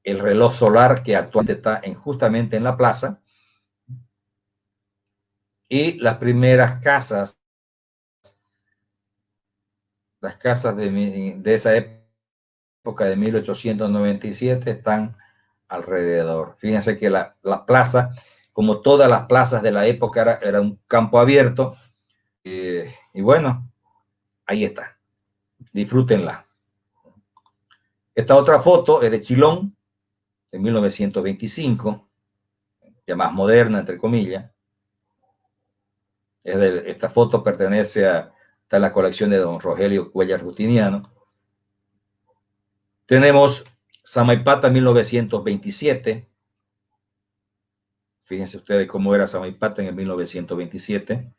reloj solar que actualmente está justamente en la plaza, y las primeras casas, las casas de esa época de 1897 están alrededor. Fíjense que la plaza, como todas las plazas de la época, era un campo abierto, y bueno, ahí está, disfrútenla. Esta otra foto es de Chilón, de 1925, ya más moderna, entre comillas. Esta foto pertenece a la colección de don Rogelio Cuellar Rutiniano. Tenemos Samaipata 1927. Fíjense ustedes cómo era Samaipata en el 1927.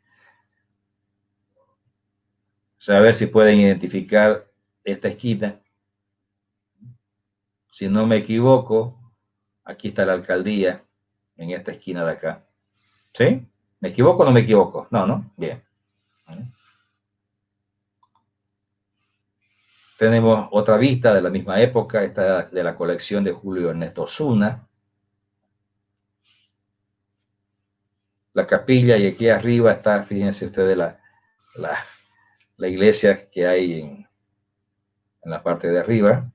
O sea, a ver si pueden identificar esta esquina. Si no me equivoco, aquí está la alcaldía, en esta esquina de acá. ¿Sí? ¿Me equivoco o no me equivoco? No, ¿no? Bien. Tenemos otra vista de la misma época, esta de la colección de Julio Ernesto Zuna. La capilla, y aquí arriba está, fíjense ustedes, la iglesia que hay en la parte de arriba.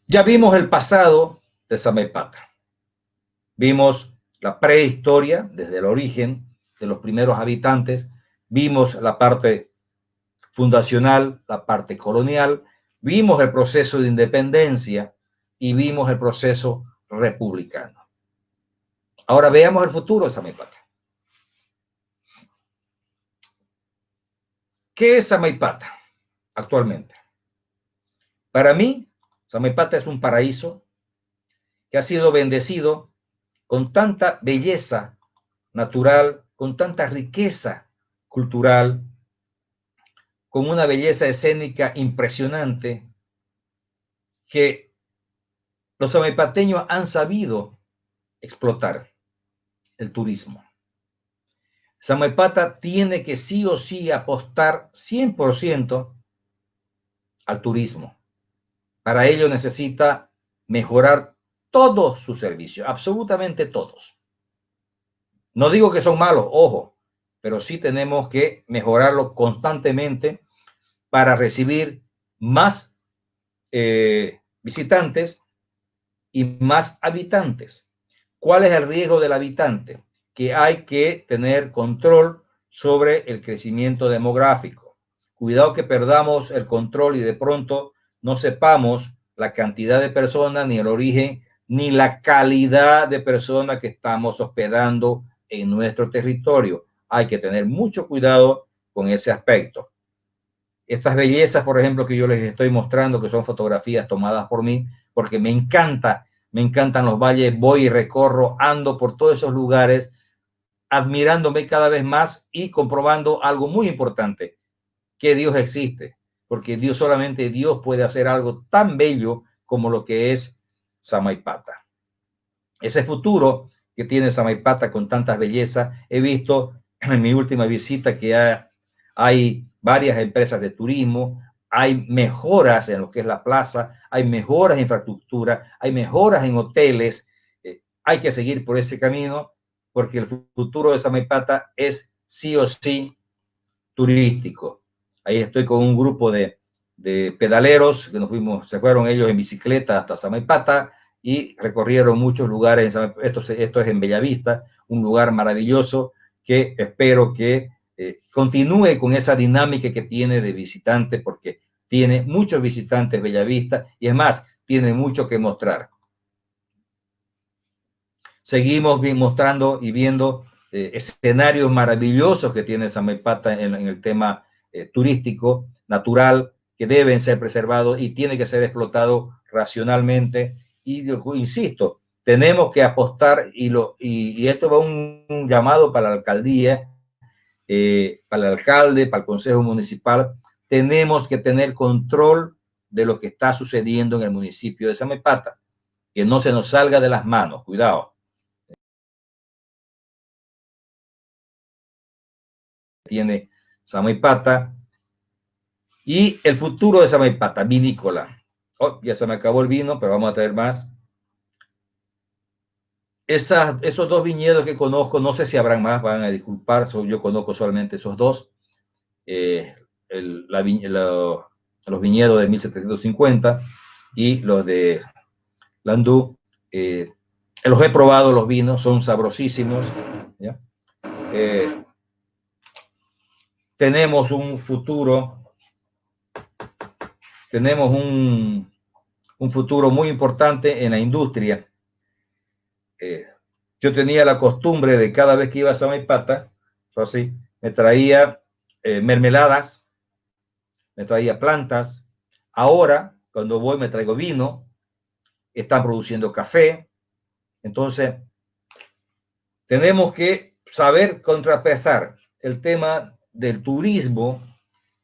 Ya vimos el pasado de Samaipata. Vimos la prehistoria, desde el origen de los primeros habitantes. Vimos la parte fundacional, la parte colonial. Vimos el proceso de independencia y vimos el proceso republicano. Ahora veamos el futuro de Samaipata. ¿Qué es Samaipata actualmente? Para mí, Samaipata es un paraíso que ha sido bendecido con tanta belleza natural, con tanta riqueza cultural, con una belleza escénica impresionante, que los samaipateños han sabido explotar el turismo. Samaipata tiene que sí o sí apostar 100% al turismo. Para ello necesita mejorar todos sus servicios, absolutamente todos. No digo que son malos, ojo, pero sí tenemos que mejorarlo constantemente para recibir más visitantes y más habitantes. ¿Cuál es el riesgo del habitante? Que hay que tener control sobre el crecimiento demográfico. Cuidado que perdamos el control y de pronto no sepamos la cantidad de personas, ni el origen, ni la calidad de personas que estamos hospedando en nuestro territorio. Hay que tener mucho cuidado con ese aspecto. Estas bellezas, por ejemplo, que yo les estoy mostrando, que son fotografías tomadas por mí, porque me encantan los valles, voy y recorro, ando por todos esos lugares, admirándome cada vez más y comprobando algo muy importante, que Dios existe, porque solamente Dios puede hacer algo tan bello como lo que es Samaipata. Ese futuro que tiene Samaipata con tantas bellezas, he visto en mi última visita que hay varias empresas de turismo, hay mejoras en lo que es la plaza, hay mejoras en infraestructura, hay mejoras en hoteles. Hay que seguir por ese camino porque el futuro de Samaipata es sí o sí turístico. Ahí estoy con un grupo de pedaleros que se fueron ellos en bicicleta hasta Samaipata y recorrieron muchos lugares. Esto es en Bellavista, un lugar maravilloso que espero que continúe con esa dinámica que tiene de visitantes, porque tiene muchos visitantes Bellavista y es más, tiene mucho que mostrar. Seguimos mostrando y viendo escenarios maravillosos que tiene Samaipata en el tema turístico, natural, que deben ser preservados y tiene que ser explotado racionalmente. Y insisto, tenemos que apostar y esto va un llamado para la alcaldía, para el alcalde, para el consejo municipal. Tenemos que tener control de lo que está sucediendo en el municipio de Samaipata, que no se nos salga de las manos, cuidado. Tiene Samaipata y el futuro de Samaipata, vinícola. Oh, ya se me acabó el vino, pero vamos a traer más. Esos dos viñedos que conozco, no sé si habrán más, van a disculpar, yo conozco solamente esos dos. Los viñedos de 1750 y los de Landú. Los he probado, los vinos, son sabrosísimos. ¿Ya? Tenemos un futuro, tenemos un futuro muy importante en la industria. Yo tenía la costumbre de cada vez que iba a Samaipata, así, me traía mermeladas, me traía plantas. Ahora, cuando voy, me traigo vino, están produciendo café. Entonces, tenemos que saber contrapesar el tema del turismo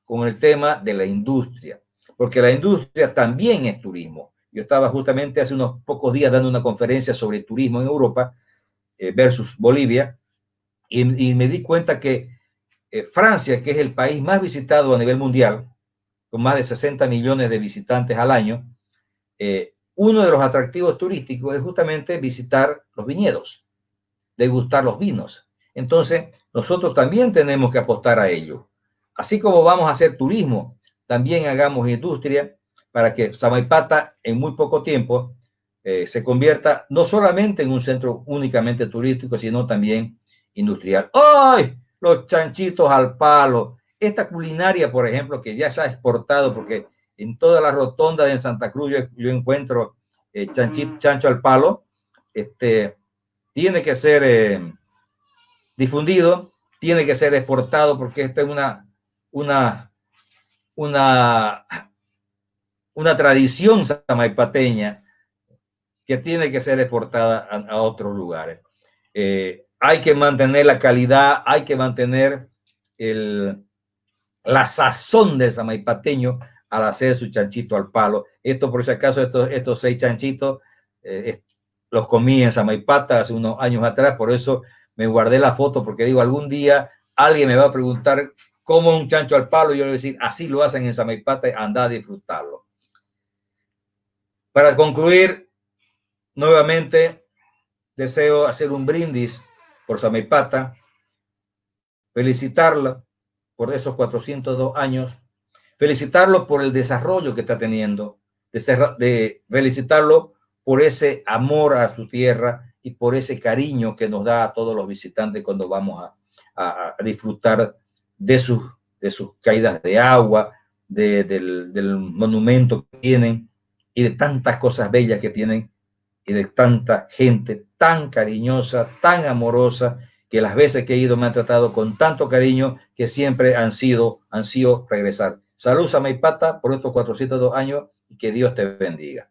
con el tema de la industria, porque la industria también es turismo. Yo estaba justamente hace unos pocos días dando una conferencia sobre turismo en Europa versus Bolivia, y me di cuenta que Francia, que es el país más visitado a nivel mundial, con más de 60 millones de visitantes al año, uno de los atractivos turísticos es justamente visitar los viñedos, degustar los vinos. Entonces, nosotros también tenemos que apostar a ello. Así como vamos a hacer turismo, también hagamos industria para que Samaipata en muy poco tiempo se convierta no solamente en un centro únicamente turístico, sino también industrial. ¡Ay! Los chanchitos al palo. Esta culinaria, por ejemplo, que ya se ha exportado, porque en toda la rotonda de Santa Cruz yo encuentro chancho al palo, tiene que ser difundido, tiene que ser exportado, porque esta es una tradición samaipateña que tiene que ser exportada a otros lugares. Hay que mantener la calidad, hay que mantener la sazón del samaipateño al hacer su chanchito al palo. Esto, por si acaso, estos 6 chanchitos los comí en Samaipata hace unos años atrás, por eso me guardé la foto, porque digo, algún día alguien me va a preguntar como un chancho al palo. Yo le voy a decir, así lo hacen en Samaipata, anda a disfrutarlo. Para concluir, nuevamente deseo hacer un brindis por Samaipata, felicitarla por esos 402 años, felicitarlo por el desarrollo que está teniendo, de felicitarlo por ese amor a su tierra y por ese cariño que nos da a todos los visitantes cuando vamos a disfrutar de sus caídas de agua, del monumento que tienen y de tantas cosas bellas que tienen y de tanta gente tan cariñosa, tan amorosa, que las veces que he ido me han tratado con tanto cariño que siempre han sido regresar. Salud, Samaipata, por estos 402 años y que Dios te bendiga.